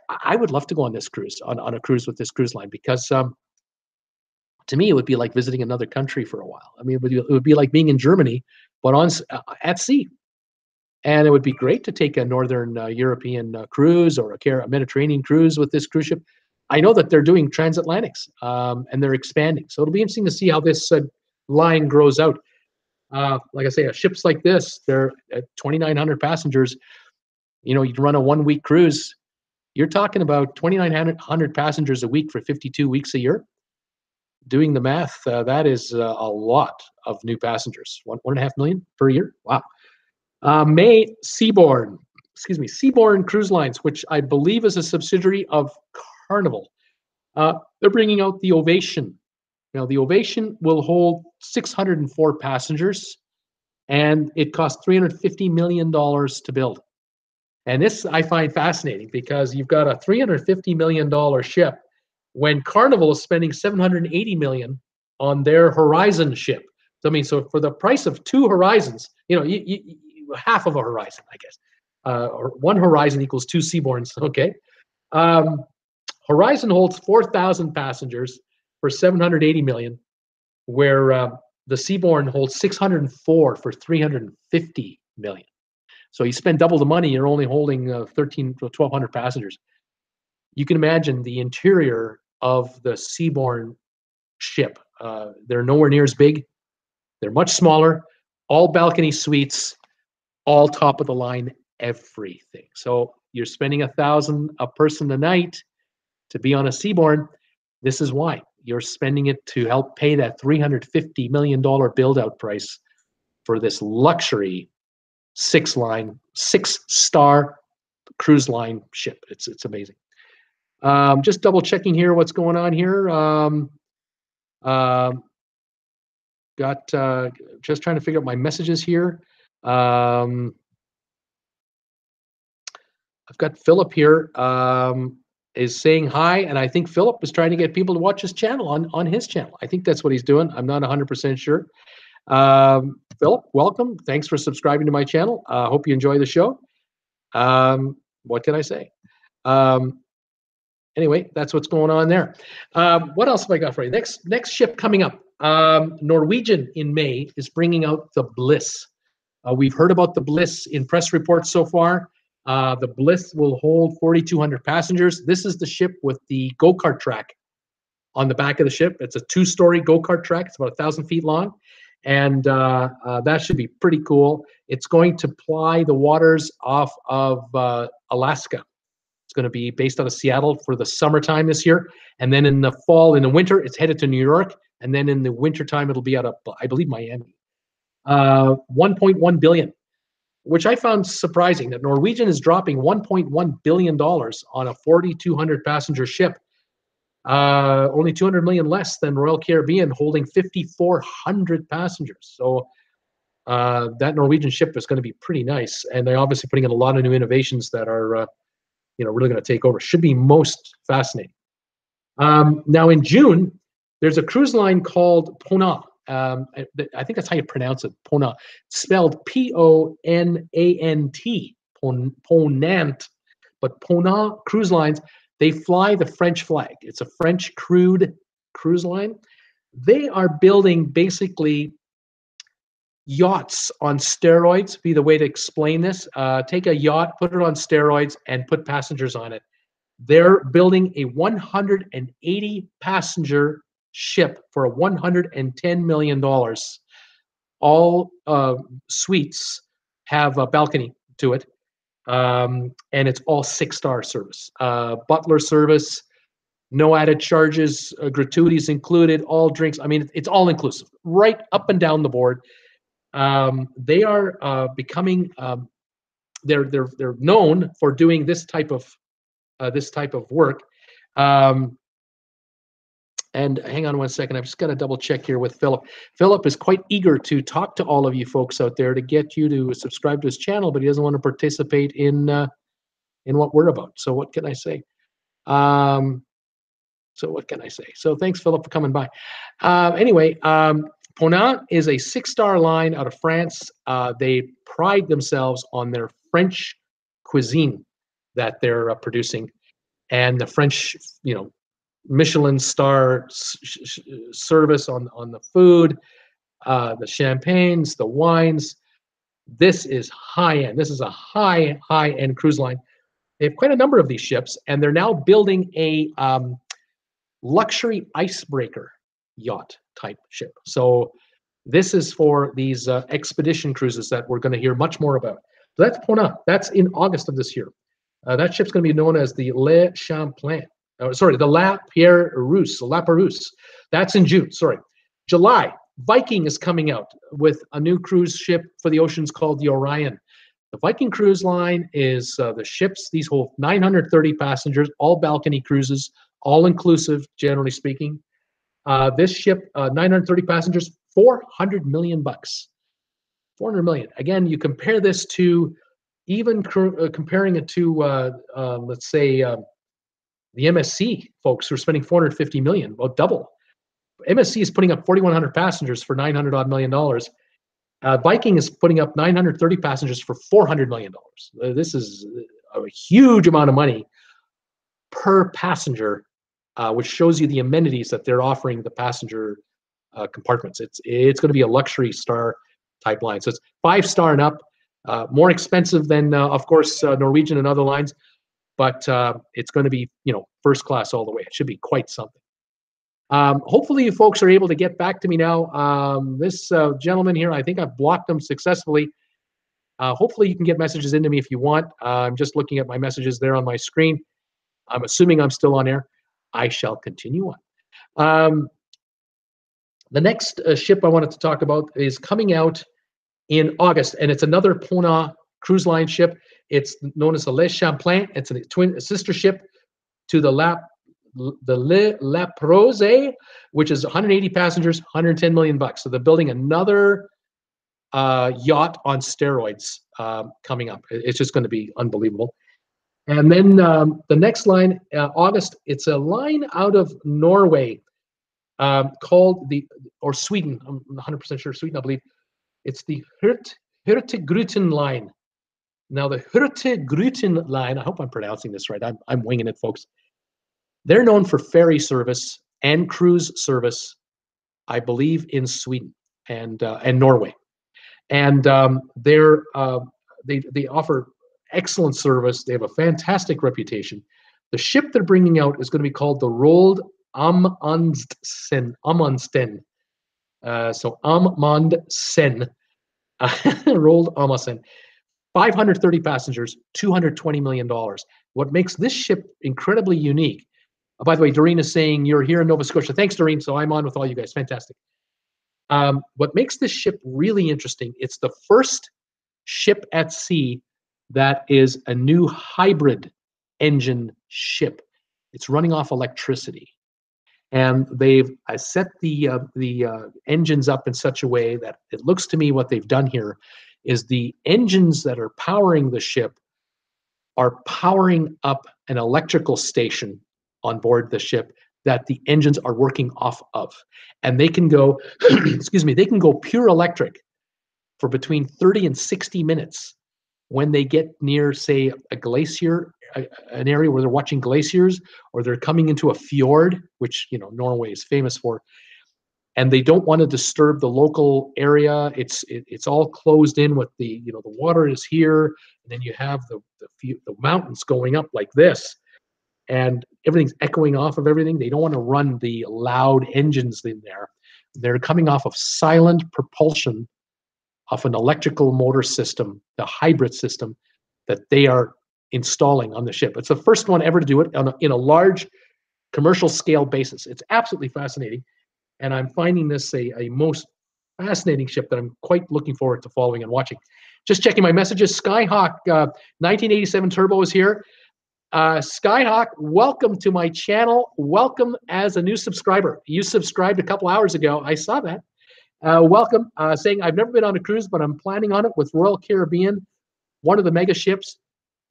I would love to go on this cruise, on a cruise with this cruise line, because to me, it would be like visiting another country for a while. I mean, it would be like being in Germany, but at sea. And it would be great to take a Northern European cruise or a Mediterranean cruise with this cruise ship. I know that they're doing transatlantics, and they're expanding. So it'll be interesting to see how this line grows out. Like I say, ships like this, they're at 2,900 passengers. You know, you run a 1 week cruise, you're talking about 2,900 passengers a week for 52 weeks a year. Doing the math, that is a lot of new passengers. 1.5 million per year. Wow. Seabourn Cruise Lines, which I believe is a subsidiary of Carnival. They're bringing out the Ovation. Now, the Ovation will hold 604 passengers, and it costs $350 million to build. And this I find fascinating because you've got a $350 million ship when Carnival is spending $780 million on their Horizon ship. So, I mean, so for the price of two Horizons, you know, half of a Horizon, I guess. Or one Horizon equals two Seabourns, okay? Horizon holds 4,000 passengers for $780 million, where the Seabourn holds 604 for $350 million. So you spend double the money, you're only holding 1,200 passengers. You can imagine the interior of the Seabourn ship. They're nowhere near as big. They're much smaller, all balcony suites, all top of the line, everything. So you're spending $1,000 a person a night to be on a Seabourn. This is why. You're spending it to help pay that $350 million build-out price for this luxury six-star cruise line ship. It's amazing. Just double checking here what's going on here. Just trying to figure out my messages here. I've got Philip here is saying hi, and I think Philip is trying to get people to watch his channel on his channel. I think that's what he's doing. I'm not 100% sure. Philip, welcome. Thanks for subscribing to my channel. Hope you enjoy the show. What can I say? Anyway, that's what's going on there. What else have I got for you? Next ship coming up. Norwegian in May is bringing out the Bliss. We've heard about the Bliss in press reports so far. The Bliss will hold 4,200 passengers. This is the ship with the go-kart track on the back of the ship. It's a 2-story go-kart track. It's about 1,000 feet long. And that should be pretty cool. It's going to ply the waters off of Alaska. It's going to be based out of Seattle for the summertime this year. And then in the fall, in the winter, it's headed to New York. And then in the wintertime, it'll be out of, I believe, Miami. 1.1 billion, which I found surprising that Norwegian is dropping $1.1 billion on a 4,200 passenger ship. Only 200 million less than Royal Caribbean, holding 5,400 passengers. So that Norwegian ship is going to be pretty nice, and they're obviously putting in a lot of new innovations that are, really going to take over. Should be most fascinating. Now in June, there's a cruise line called Ponant. I think that's how you pronounce it, Ponant. Spelled P-O-N-A-N-T, Ponant. But Ponant Cruise Lines, they fly the French flag. It's a French crude cruise line. They are building basically yachts on steroids, be the way to explain this. Take a yacht, put it on steroids, and put passengers on it. They're building a 180 passenger ship for $110 million. All suites have a balcony to it. And it's all 6-star service. Butler service, no added charges, gratuities included, all drinks. I mean, it's all inclusive, right up and down the board. They are becoming. They're known for doing this type of work. And hang on one second. I've just got to double check here with Philip. Philip is quite eager to talk to all of you folks out there to get you to subscribe to his channel, but he doesn't want to participate in what we're about. So what can I say? So thanks, Philip, for coming by. Anyway, Ponant is a 6-star line out of France. They pride themselves on their French cuisine that they're producing, and the French, Michelin star service on the food, the champagnes, the wines. This is high end. This is a high end cruise line. They have quite a number of these ships, and they're now building a luxury icebreaker yacht type ship. So this is for these expedition cruises that we're going to hear much more about. So that's Pona. That's in August of this year. That ship's going to be known as the Le Champlain. The La Pérouse. That's in June. Sorry. July, Viking is coming out with a new cruise ship for the oceans called the Orion. The Viking Cruise Line is the ships. These hold 930 passengers, all balcony cruises, all inclusive, generally speaking. This ship, 930 passengers, $400 million. 400 million. Again, you compare this to even comparing it to, let's say, the MSC folks who are spending 450 million, about double. MSC is putting up 4,100 passengers for $900 million. Viking is putting up 930 passengers for $400 million. This is a huge amount of money per passenger, which shows you the amenities that they're offering the passenger compartments. It's going to be a luxury star type line. So it's 5-star and up, more expensive than, of course, Norwegian and other lines, but it's going to be, first class all the way. It should be quite something. Hopefully you folks are able to get back to me now. This gentleman here, I think I've blocked him successfully. Hopefully you can get messages into me if you want. I'm just looking at my messages there on my screen. I'm assuming I'm still on air. I shall continue on. The next ship I wanted to talk about is coming out in August, and it's another Pona cruise line ship. It's known as the Le Champlain. It's a sister ship to the La Pérouse, which is 180 passengers, $110 million. So they're building another yacht on steroids coming up. It's just going to be unbelievable. And then the next line, August, it's a line out of Norway called or Sweden. I'm 100% sure Sweden, I believe. It's the Hurtigruten line. Now the Hurtigruten line, I hope I'm pronouncing this right. I'm winging it, folks. They're known for ferry service and cruise service, I believe, in Sweden and Norway, and they offer excellent service. They have a fantastic reputation. The ship they're bringing out is going to be called the Roald Amundsen. So Amundsen, Roald Amundsen. 530 passengers, $220 million. What makes this ship incredibly unique? By the way, Doreen is saying you're here in Nova Scotia. Thanks, Doreen. So I'm on with all you guys. Fantastic. What makes this ship really interesting, it's the first ship at sea that is a new hybrid engine ship. It's running off electricity. And they've set the engines up in such a way that it looks to me what they've done here is the engines that are powering the ship are powering up an electrical station on board the ship that the engines are working off of. And they can go, excuse me, they can go pure electric for between 30 and 60 minutes when they get near, say, a glacier, an area where they're watching glaciers, or they're coming into a fjord, which, Norway is famous for, and they don't want to disturb the local area. It's all closed in with the water is here, and then you have the mountains going up like this, and everything's echoing off of everything. They don't want to run the loud engines in there. They're coming off of silent propulsion of an electrical motor system, the hybrid system that they are installing on the ship. It's the first one ever to do it in a large commercial scale basis. It's absolutely fascinating. And I'm finding this a most fascinating ship that I'm quite looking forward to following and watching. Just checking my messages. Skyhawk 1987 Turbo is here. Skyhawk, welcome to my channel. Welcome as a new subscriber. You subscribed a couple hours ago. I saw that. Welcome. Saying, I've never been on a cruise, but I'm planning on it with Royal Caribbean, one of the mega ships.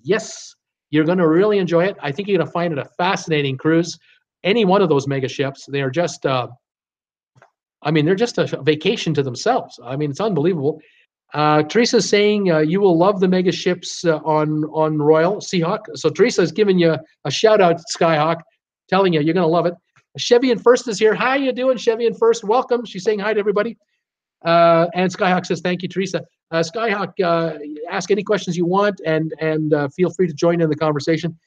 Yes, you're going to really enjoy it. I think you're going to find it a fascinating cruise. Any one of those mega ships, they are just, they're just a vacation to themselves. It's unbelievable. Teresa's saying you will love the mega ships on Royal Seahawk. So Teresa's giving you a shout out, Skyhawk, telling you you're going to love it. Chevy and First is here. How you doing, Chevy and First? Welcome. She's saying hi to everybody. And Skyhawk says, thank you, Teresa. Skyhawk, ask any questions you want, and feel free to join in the conversation.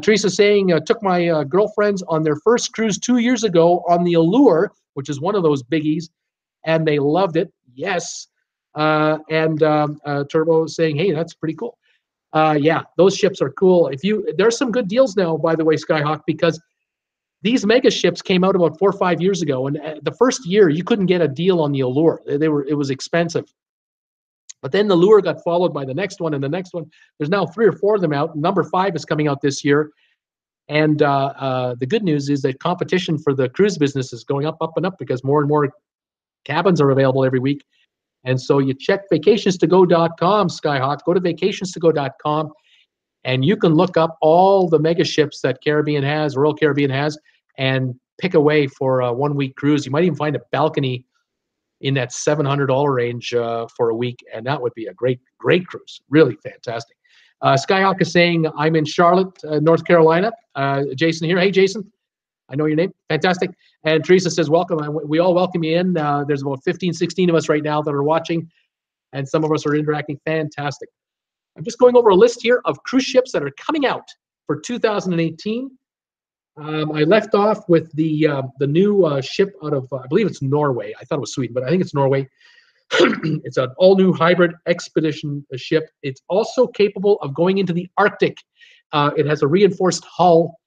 Teresa saying, took my girlfriends on their first cruise 2 years ago on the Allure, which is one of those biggies, and they loved it. Yes. Turbo saying, hey, that's pretty cool. Yeah, those ships are cool. There's some good deals now, by the way, Skyhawk, because these mega ships came out about 4 or 5 years ago, and the first year you couldn't get a deal on the Allure. It was expensive. But then the Allure got followed by the next one and the next one. There's now 3 or 4 of them out. Number 5 is coming out this year. And the good news is that competition for the cruise business is going up, and up, because more and more cabins are available every week. And so you check vacationstogo.com, Skyhawk. Go to vacationstogo.com, and you can look up all the mega ships that Royal Caribbean has, and pick away for a 1-week cruise. You might even find a balcony in that $700 range for a week, and that would be a great cruise. Really fantastic. Skyhawk is saying, I'm in Charlotte, North Carolina. Jason here. Hey, Jason. I know your name. Fantastic. And Teresa says, welcome. We all welcome you in. There's about 15, 16 of us right now that are watching, and some of us are interacting. Fantastic. I'm just going over a list here of cruise ships that are coming out for 2018. I left off with the new ship out of, I believe it's Norway. I thought it was Sweden, but I think it's Norway. It's an all-new hybrid expedition ship. It's also capable of going into the Arctic. It has a reinforced hull,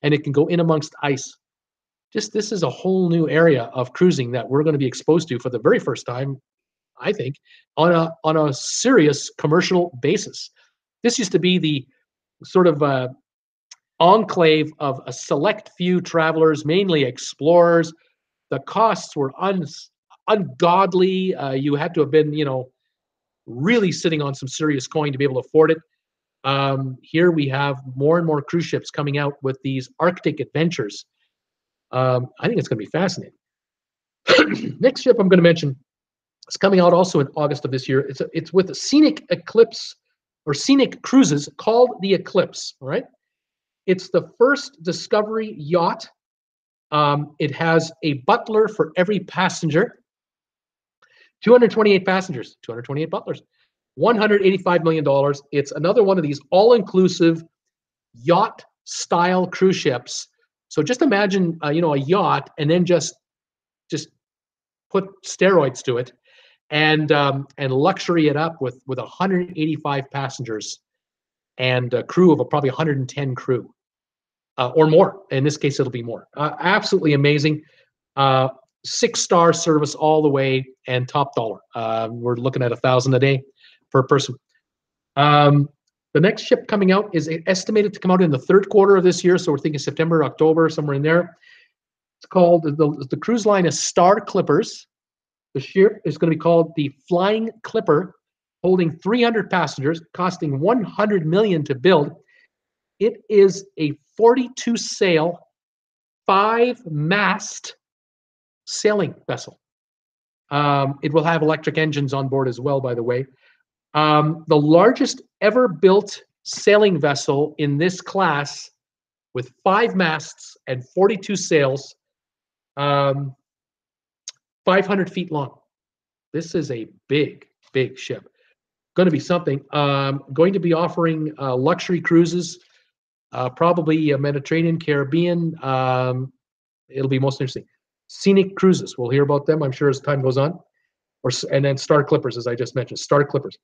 and it can go in amongst ice. This is a whole new area of cruising that we're going to be exposed to for the very first time, I think, on a serious commercial basis. This used to be the sort of enclave of a select few travelers, mainly explorers. The costs were ungodly. You had to have been, really sitting on some serious coin to be able to afford it. Here we have more and more cruise ships coming out with these Arctic adventures. I think it's going to be fascinating. Next ship I'm going to mention is coming out also in August of this year. It's with a Scenic Eclipse, or Scenic Cruises, called the Eclipse. All right. It's the first Discovery yacht. It has a butler for every passenger. 228 passengers, 228 butlers, $185 million. It's another one of these all-inclusive yacht-style cruise ships. So just imagine, a yacht, and then just put steroids to it, and luxury it up with 185 passengers and a crew of probably 110 crew, or more. In this case, it'll be more. Absolutely amazing. 6-star service all the way, and top dollar. We're looking at $1,000 a day per person. The next ship coming out is estimated to come out in the 3rd quarter of this year, so we're thinking September, October, somewhere in there. It's called, the cruise line is Star Clippers. The ship is going to be called the Flying Clipper, holding 300 passengers, costing $100 million to build. It is a 42-sail, 5-mast sailing vessel. It will have electric engines on board as well, by the way. The largest ever built sailing vessel in this class, with 5 masts and 42 sails, 500 feet long. This is a big ship. Going to be something. Going to be offering luxury cruises, probably Mediterranean, Caribbean. It'll be most interesting. Scenic Cruises. We'll hear about them, I'm sure, as time goes on. And then Star Clippers, as I just mentioned. Star Clippers.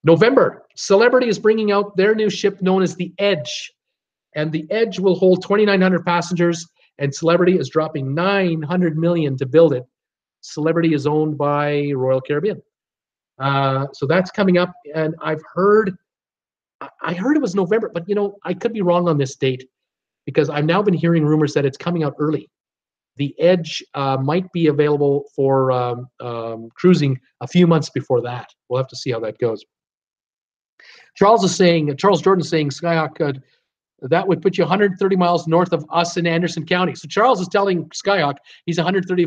November, Celebrity is bringing out their new ship known as the Edge. And the Edge will hold 2,900 passengers, and Celebrity is dropping $900 million to build it. Celebrity is owned by Royal Caribbean. So that's coming up, and I heard it was November, but I could be wrong on this date, because I've now been hearing rumors that it's coming out early. The Edge might be available for cruising a few months before that. We'll have to see how that goes. Charles Jordan is saying, Skyhawk, that would put you 130 miles north of us in Anderson County. So Charles is telling Skyhawk he's 130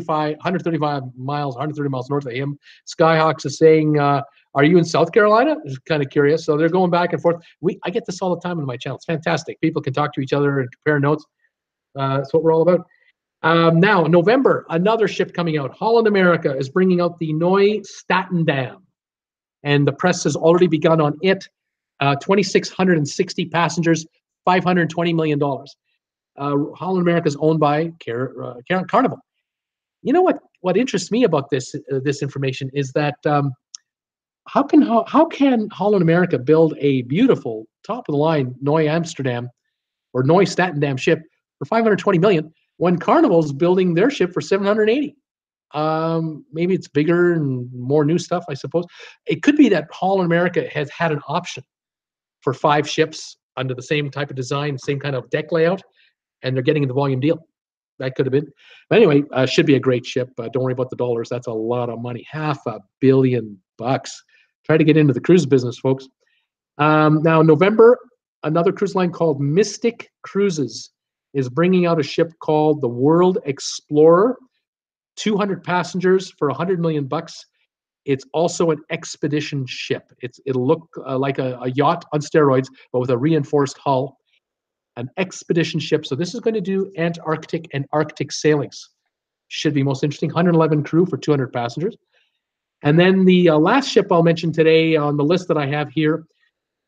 miles north of him. Skyhawk is saying, are you in South Carolina? Just kind of curious. So they're going back and forth. I get this all the time on my channel. It's fantastic. People can talk to each other and compare notes. That's what we're all about. Now, November, another ship coming out. Holland America is bringing out the Neustadt, and the press has already begun on it. 2,660 passengers, $520 million. Holland America is owned by Carnival. You know what interests me about this information is that how can Holland America build a beautiful top of the line Amsterdam or Neustadt ship for 520 million when Carnival's building their ship for 780? Maybe it's bigger and more new stuff, I suppose. It could be that Holland America has had an option for 5 ships under the same type of design, same kind of deck layout, and they're getting the volume deal. That could have been. But anyway, should be a great ship. Don't worry about the dollars. That's a lot of money. $500 million. Try to get into the cruise business, folks. Now, November, another cruise line called Mystic Cruises is bringing out a ship called the World Explorer. 200 passengers for $100 million. It's also an expedition ship. It'll look like a yacht on steroids, but with a reinforced hull. An expedition ship. So this is going to do Antarctic and Arctic sailings. Should be most interesting. 111 crew for 200 passengers. And then the last ship I'll mention today on the list that I have here,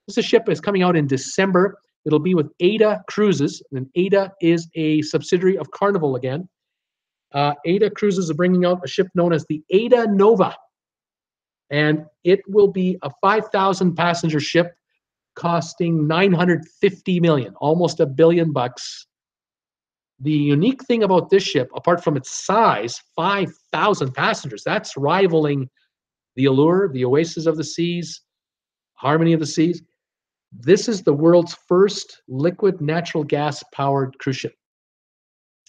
this is a ship is coming out in December. It'll be with Ada Cruises, and Ada is a subsidiary of Carnival again. Ada Cruises are bringing out a ship known as the Ada Nova, and it will be a 5,000 passenger ship costing $950 million, almost $1 billion. The unique thing about this ship, apart from its size, 5,000 passengers, that's rivaling the Allure, the Oasis of the Seas, Harmony of the Seas. This is the world's first liquid natural gas powered cruise ship.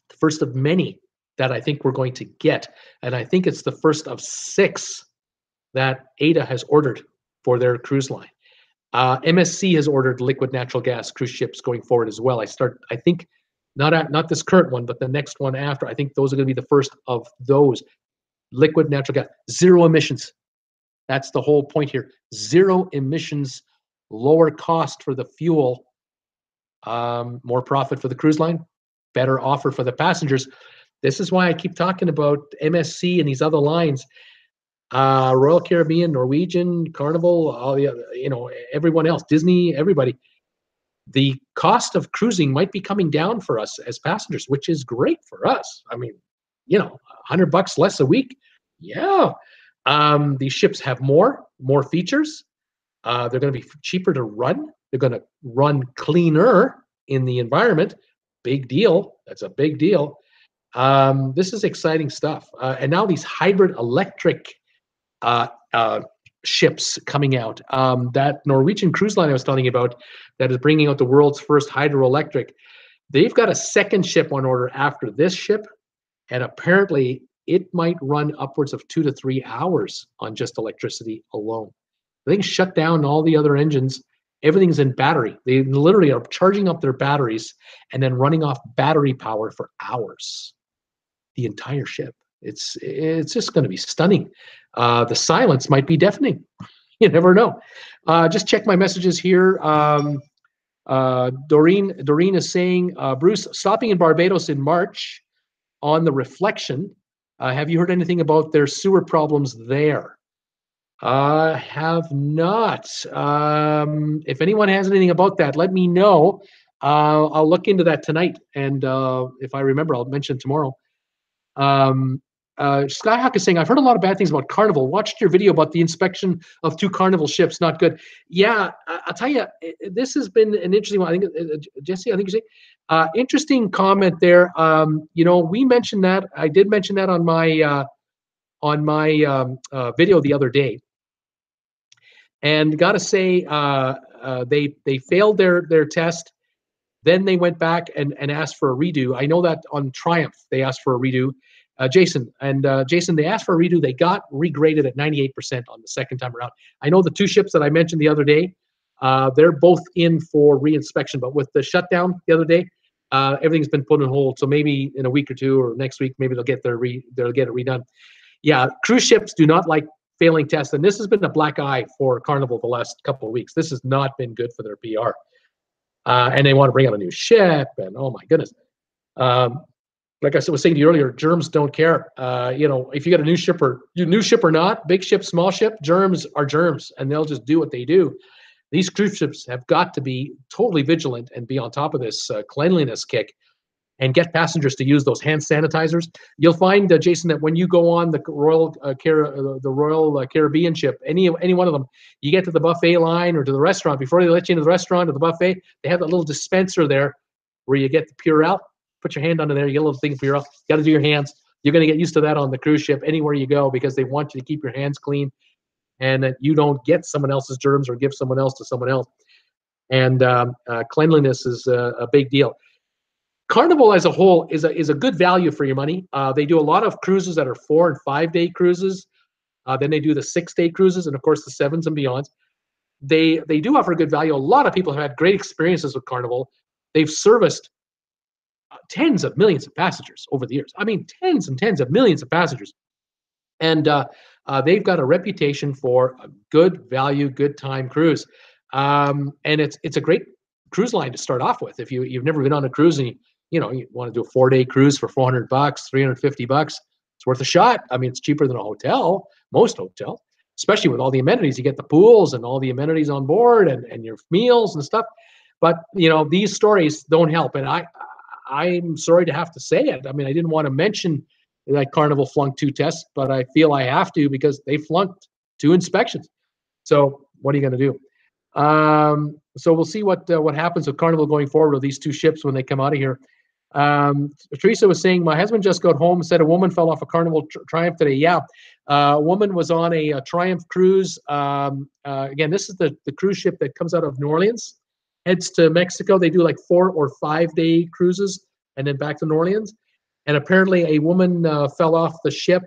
The first of many that I think we're going to get. And I think it's the first of 6 that Ada has ordered for their cruise line. MSC has ordered liquid natural gas cruise ships going forward as well. I think not this current one, but the next one after. I think those are going to be the first of those. Liquid natural gas, 0 emissions. That's the whole point here. 0 emissions, lower cost for the fuel, more profit for the cruise line, better offer for the passengers. This is why I keep talking about MSC and these other lines. Royal Caribbean, Norwegian, Carnival, all the other, everyone else, Disney, everybody. The cost of cruising might be coming down for us as passengers, which is great for us. I mean, $100 less a week. Yeah. These ships have more features. They're going to be cheaper to run. They're going to run cleaner in the environment. Big deal. That's a big deal. This is exciting stuff. And now these hybrid electric ships coming out. That Norwegian cruise line I was telling you about that is bringing out the world's first hydroelectric. They've got a second ship on order after this ship, and apparently it might run upwards of 2 to 3 hours on just electricity alone. They can shut down all the other engines. Everything's in battery. They literally are charging up their batteries and then running off battery power for hours. The entire ship. It's just going to be stunning. The silence might be deafening. You never know. Just check my messages here. Doreen is saying, Bruce, stopping in Barbados in March on the Reflection. Have you heard anything about their sewer problems there? I have not. If anyone has anything about that, let me know. I'll look into that tonight, and if I remember, I'll mention it tomorrow. Skyhawk is saying, I've heard a lot of bad things about Carnival. Watched your video about the inspection of 2 Carnival ships. Not good. Yeah, I'll tell you, this has been an interesting one. I think, Jesse, I think you say, interesting comment there. We mentioned that. I did mention that on my video the other day. And got to say, they failed their test. Then they went back and asked for a redo. I know that on Triumph, they asked for a redo. Jason, they asked for a redo. They got regraded at 98% on the second time around. I know the 2 ships that I mentioned the other day, they're both in for reinspection. But with the shutdown the other day, everything's been put on hold. So maybe in a week or 2 or next week, maybe they'll get it redone. Yeah, cruise ships do not like failing tests, and this has been a black eye for Carnival the last couple of weeks. This has not been good for their PR. And they want to bring out a new ship, and oh my goodness. like I was saying to you earlier, germs don't care. You know, if you got a new shipper, new ship or not, big ship, small ship, germs are germs, and they'll just do what they do. These cruise ships have got to be totally vigilant and be on top of this cleanliness kick, and get passengers to use those hand sanitizers. You'll find, Jason, that when you go on the Royal Caribbean ship, any one of them, you get to the buffet line or to the restaurant. Before they let you into the restaurant or the buffet, they have that little dispenser there where you get the Purell. Put your hand under there, you get a little thing of Purell. You got to do your hands. You're going to get used to that on the cruise ship anywhere you go, because they want you to keep your hands clean and that you don't get someone else's germs or give someone else to someone else. And cleanliness is a big deal. Carnival as a whole is a good value for your money. They do a lot of cruises that are 4 and 5 day cruises. Then they do the 6-day cruises, and of course the 7s and beyonds. They do offer good value. A lot of people have had great experiences with Carnival. They've serviced tens of millions of passengers over the years. I mean, tens and tens of millions of passengers. And they've got a reputation for a good value, good time cruise. And it's a great cruise line to start off with. If you've never been on a cruise and you want to do a 4-day cruise for $400, $350, it's worth a shot. I mean, it's cheaper than a hotel, most hotels, especially with all the amenities. You get the pools and all the amenities on board and your meals and stuff. But these stories don't help. And I'm sorry to have to say it. I mean, I didn't want to mention that Carnival flunked 2 tests, but I feel I have to, because they flunked 2 inspections. So what are you going to do? So we'll see what happens with Carnival going forward with these 2 ships when they come out of here. Teresa was saying, my husband just got home and said a woman fell off a Carnival Triumph today. Yeah, a woman was on a Triumph cruise. Again, this is the cruise ship that comes out of New Orleans, heads to Mexico. They do like 4 or 5 day cruises and then back to New Orleans. And apparently a woman fell off the ship.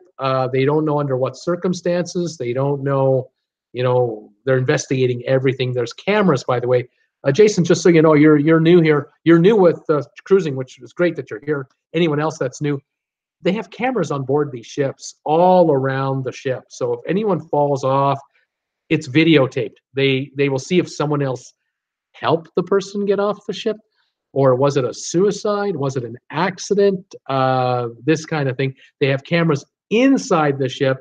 They don't know under what circumstances. They don't know, they're investigating everything. There's cameras, by the way. Jason, just so you know, you're new here. You're new with cruising, which is great that you're here. Anyone else that's new, they have cameras on board these ships all around the ship. So if anyone falls off, it's videotaped. They will see if someone else helped the person get off the ship, or was it a suicide? Was it an accident? This kind of thing. They have cameras inside the ship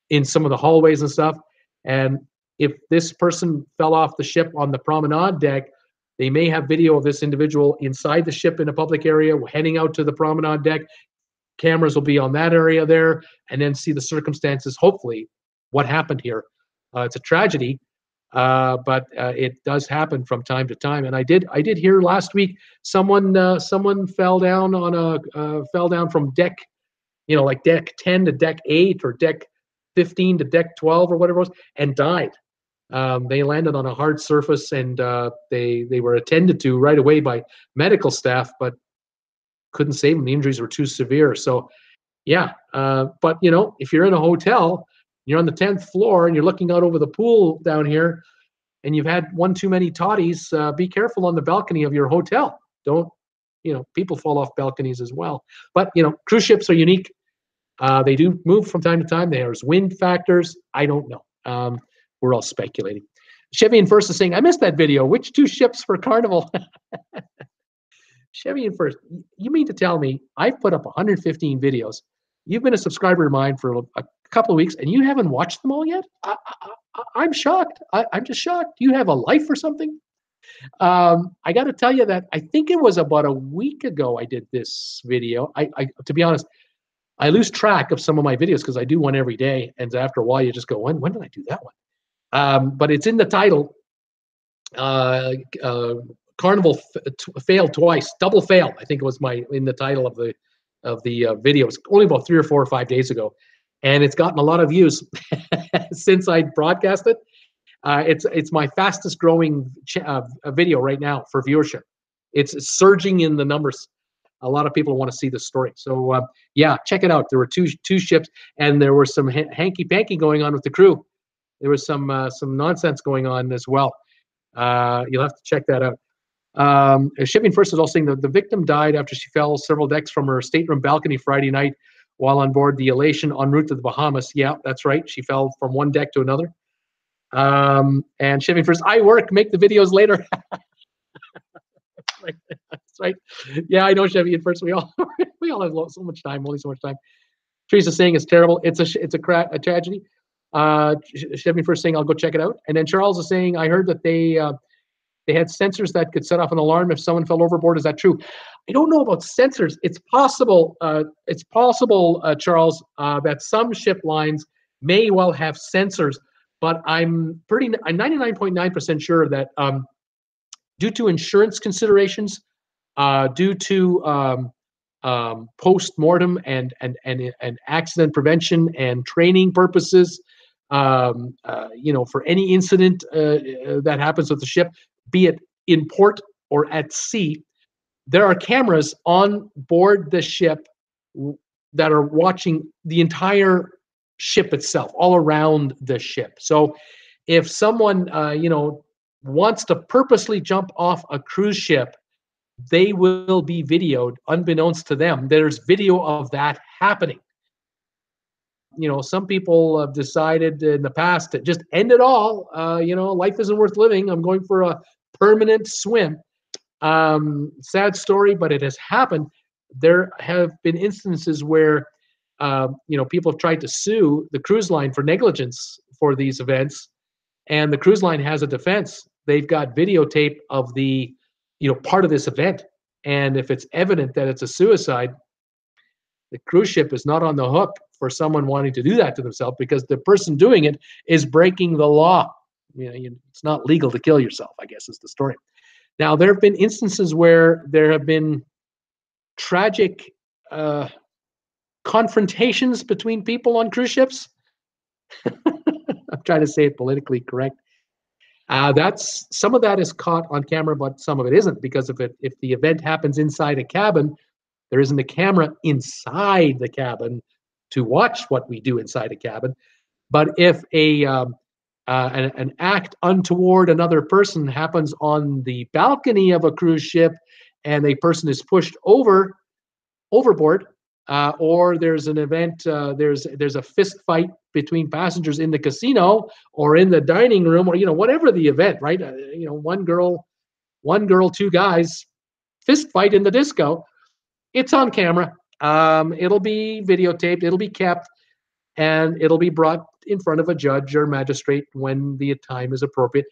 in some of the hallways and stuff. And if this person fell off the ship on the promenade deck, they may have video of this individual inside the ship in a public area, heading out to the promenade deck. Cameras will be on that area there, and then see the circumstances, hopefully, what happened here. It's a tragedy, but it does happen from time to time. And I did hear last week someone fell down from deck, like deck 10 to deck 8 or deck 15 to deck 12 or whatever it was, and died. They landed on a hard surface, and they were attended to right away by medical staff, but couldn't save them. The injuries were too severe. So, yeah. But if you're in a hotel, you're on the 10th floor, and you're looking out over the pool down here, and you've had one too many toddies, be careful on the balcony of your hotel. Don't, people fall off balconies as well. But cruise ships are unique. They do move from time to time. There's wind factors. I don't know. We're all speculating. Chevy and First is saying, I missed that video. Which 2 ships for Carnival? Chevy and First, you mean to tell me I've put up 115 videos? You've been a subscriber of mine for a couple of weeks, and you haven't watched them all yet? I'm shocked. I'm just shocked. Do you have a life or something? I got to tell you that I think it was about a week ago I did this video. To be honest, I lose track of some of my videos because I do one every day, and after a while you just go, when did I do that one? But it's in the title. Carnival failed twice, double fail. I think it was in the title of the video. It was only about 3 or 4 or 5 days ago, and it's gotten a lot of views since I broadcast it. It's my fastest growing video right now for viewership. It's surging in the numbers. A lot of people want to see the story. So yeah, check it out. There were two ships, and there was some hanky panky going on with the crew. There was some nonsense going on as well. You'll have to check that out. Shipping First is also saying that the victim died after she fell several decks from her stateroom balcony Friday night while on board the Elation en route to the Bahamas. Yeah, that's right. She fell from one deck to another. And Shipping First, I work, make the videos later. That's right. Yeah, I know, Chevy and First. We We all have so much time, only so much time. Teresa's saying it's terrible. It's a tragedy. Stephanie first saying I'll go check it out, and then Charles is saying I heard that they had sensors that could set off an alarm if someone fell overboard. Is that true? I don't know about sensors. It's possible. Charles, that some ship lines may well have sensors, but I'm 99.9% sure that due to insurance considerations, due to post-mortem and accident prevention and training purposes, for any incident that happens with the ship, be it in port or at sea, there are cameras on board the ship that are watching the entire ship itself, all around the ship. So if someone, wants to purposely jump off a cruise ship, they will be videoed unbeknownst to them. There's video of that happening. Some people have decided in the past to just end it all. Life isn't worth living. I'm going for a permanent swim. Sad story, but it has happened. There have been instances where, people have tried to sue the cruise line for negligence for these events, and the cruise line has a defense. They've got videotape of the, part of this event, and if it's evident that it's a suicide, the cruise ship is not on the hook for someone wanting to do that to themselves, because the person doing it is breaking the law. It's not legal to kill yourself, I guess is the story. Now, there have been instances where there have been tragic confrontations between people on cruise ships. I'm trying to say it politically correct. That's some of that is caught on camera, but some of it isn't, because if the event happens inside a cabin, there isn't a camera inside the cabin to watch what we do inside a cabin. But if an act untoward another person happens on the balcony of a cruise ship, and a person is pushed overboard, or there's an event, there's a fist fight between passengers in the casino or in the dining room, or whatever the event, right? One girl, two guys, fist fight in the disco. It's on camera. It'll be videotaped. It'll be kept, and it'll be brought in front of a judge or magistrate when the time is appropriate.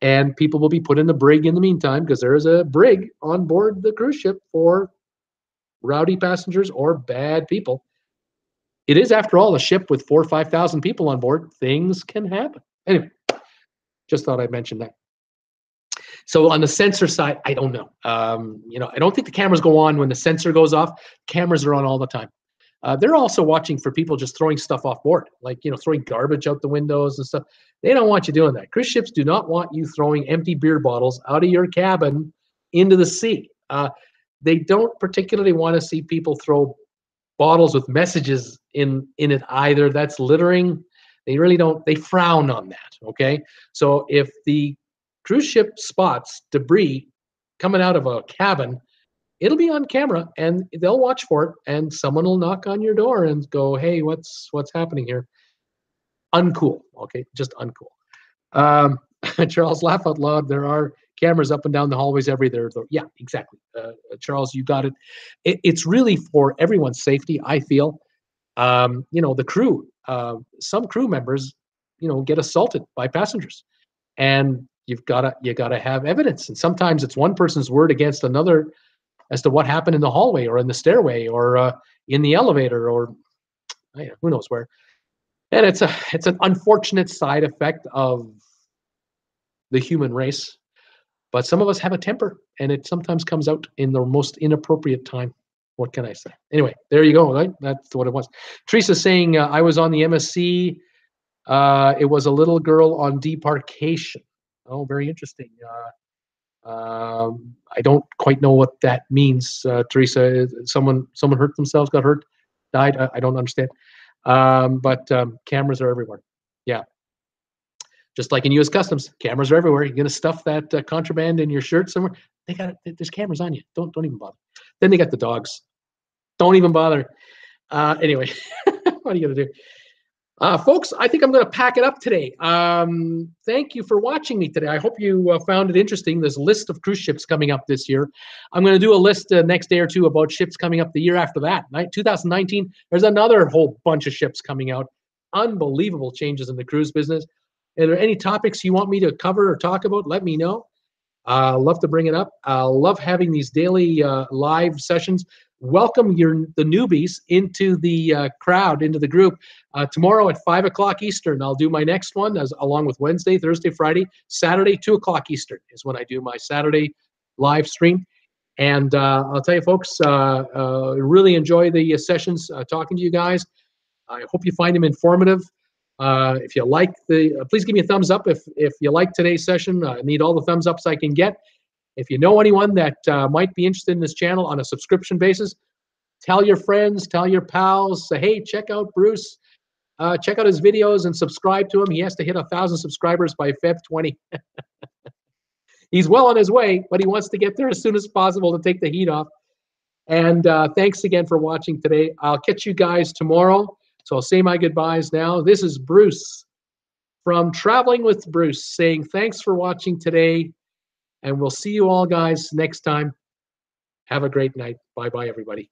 And people will be put in the brig in the meantime, because there is a brig on board the cruise ship for rowdy passengers or bad people. It is, after all, a ship with 4,000 or 5,000 people on board. Things can happen. Anyway, just thought I'd mention that. So on the sensor side, I don't know. I don't think the cameras go on when the sensor goes off. Cameras are on all the time. They're also watching for people just throwing stuff off board, like, throwing garbage out the windows and stuff. They don't want you doing that. Cruise ships do not want you throwing empty beer bottles out of your cabin into the sea. They don't particularly want to see people throw bottles with messages in it either. That's littering. They really don't. They frown on that. Okay. So if the cruise ship spots debris coming out of a cabin, it'll be on camera, and they'll watch for it, and someone will knock on your door and go, "Hey, what's happening here?" Uncool. Okay, just uncool. Charles, laugh out loud. There are cameras up and down the hallways everywhere. Yeah, exactly. Charles, you got it. It's really for everyone's safety, I feel. The crew, some crew members, get assaulted by passengers, and you gotta have evidence. And sometimes it's one person's word against another as to what happened in the hallway or in the stairway or in the elevator, or who knows where. And it's an unfortunate side effect of the human race. But some of us have a temper, and it sometimes comes out in the most inappropriate time. What can I say? Anyway, there you go. Right? That's what it was. Teresa's saying, I was on the MSC. It was a little girl on debarkation. Oh, very interesting. I don't quite know what that means, Teresa. Someone hurt themselves, got hurt, died. I don't understand. But cameras are everywhere. Yeah. Just like in U.S. Customs, cameras are everywhere. You're gonna stuff that contraband in your shirt somewhere. There's cameras on you. Don't even bother. Then they got the dogs. Don't even bother. Anyway, what are you gonna do? Folks, I think I'm going to pack it up today. Thank you for watching me today. I hope you found it interesting. There's a list of cruise ships coming up this year. I'm going to do a list next day or two about ships coming up the year after that. 2019, there's another whole bunch of ships coming out. Unbelievable changes in the cruise business. Are there any topics you want me to cover or talk about? Let me know. I love to bring it up. I love having these daily live sessions. Welcome the newbies into the crowd, into the group. Tomorrow at 5 o'clock Eastern, I'll do my next one, along with Wednesday, Thursday, Friday. Saturday, 2 o'clock Eastern is when I do my Saturday live stream. And I'll tell you, folks, really enjoy the sessions talking to you guys. I hope you find them informative. If you like please give me a thumbs up if you like today's session. I need all the thumbs ups I can get. If you know anyone that might be interested in this channel on a subscription basis, tell your friends, tell your pals, say, hey, check out Bruce. Check out his videos and subscribe to him. He has to hit 1,000 subscribers by Feb 20. He's well on his way, but he wants to get there as soon as possible to take the heat off. And thanks again for watching today. I'll catch you guys tomorrow. So I'll say my goodbyes now. This is Bruce from Traveling with Bruce saying thanks for watching today. And we'll see you all guys next time. Have a great night. Bye-bye, everybody.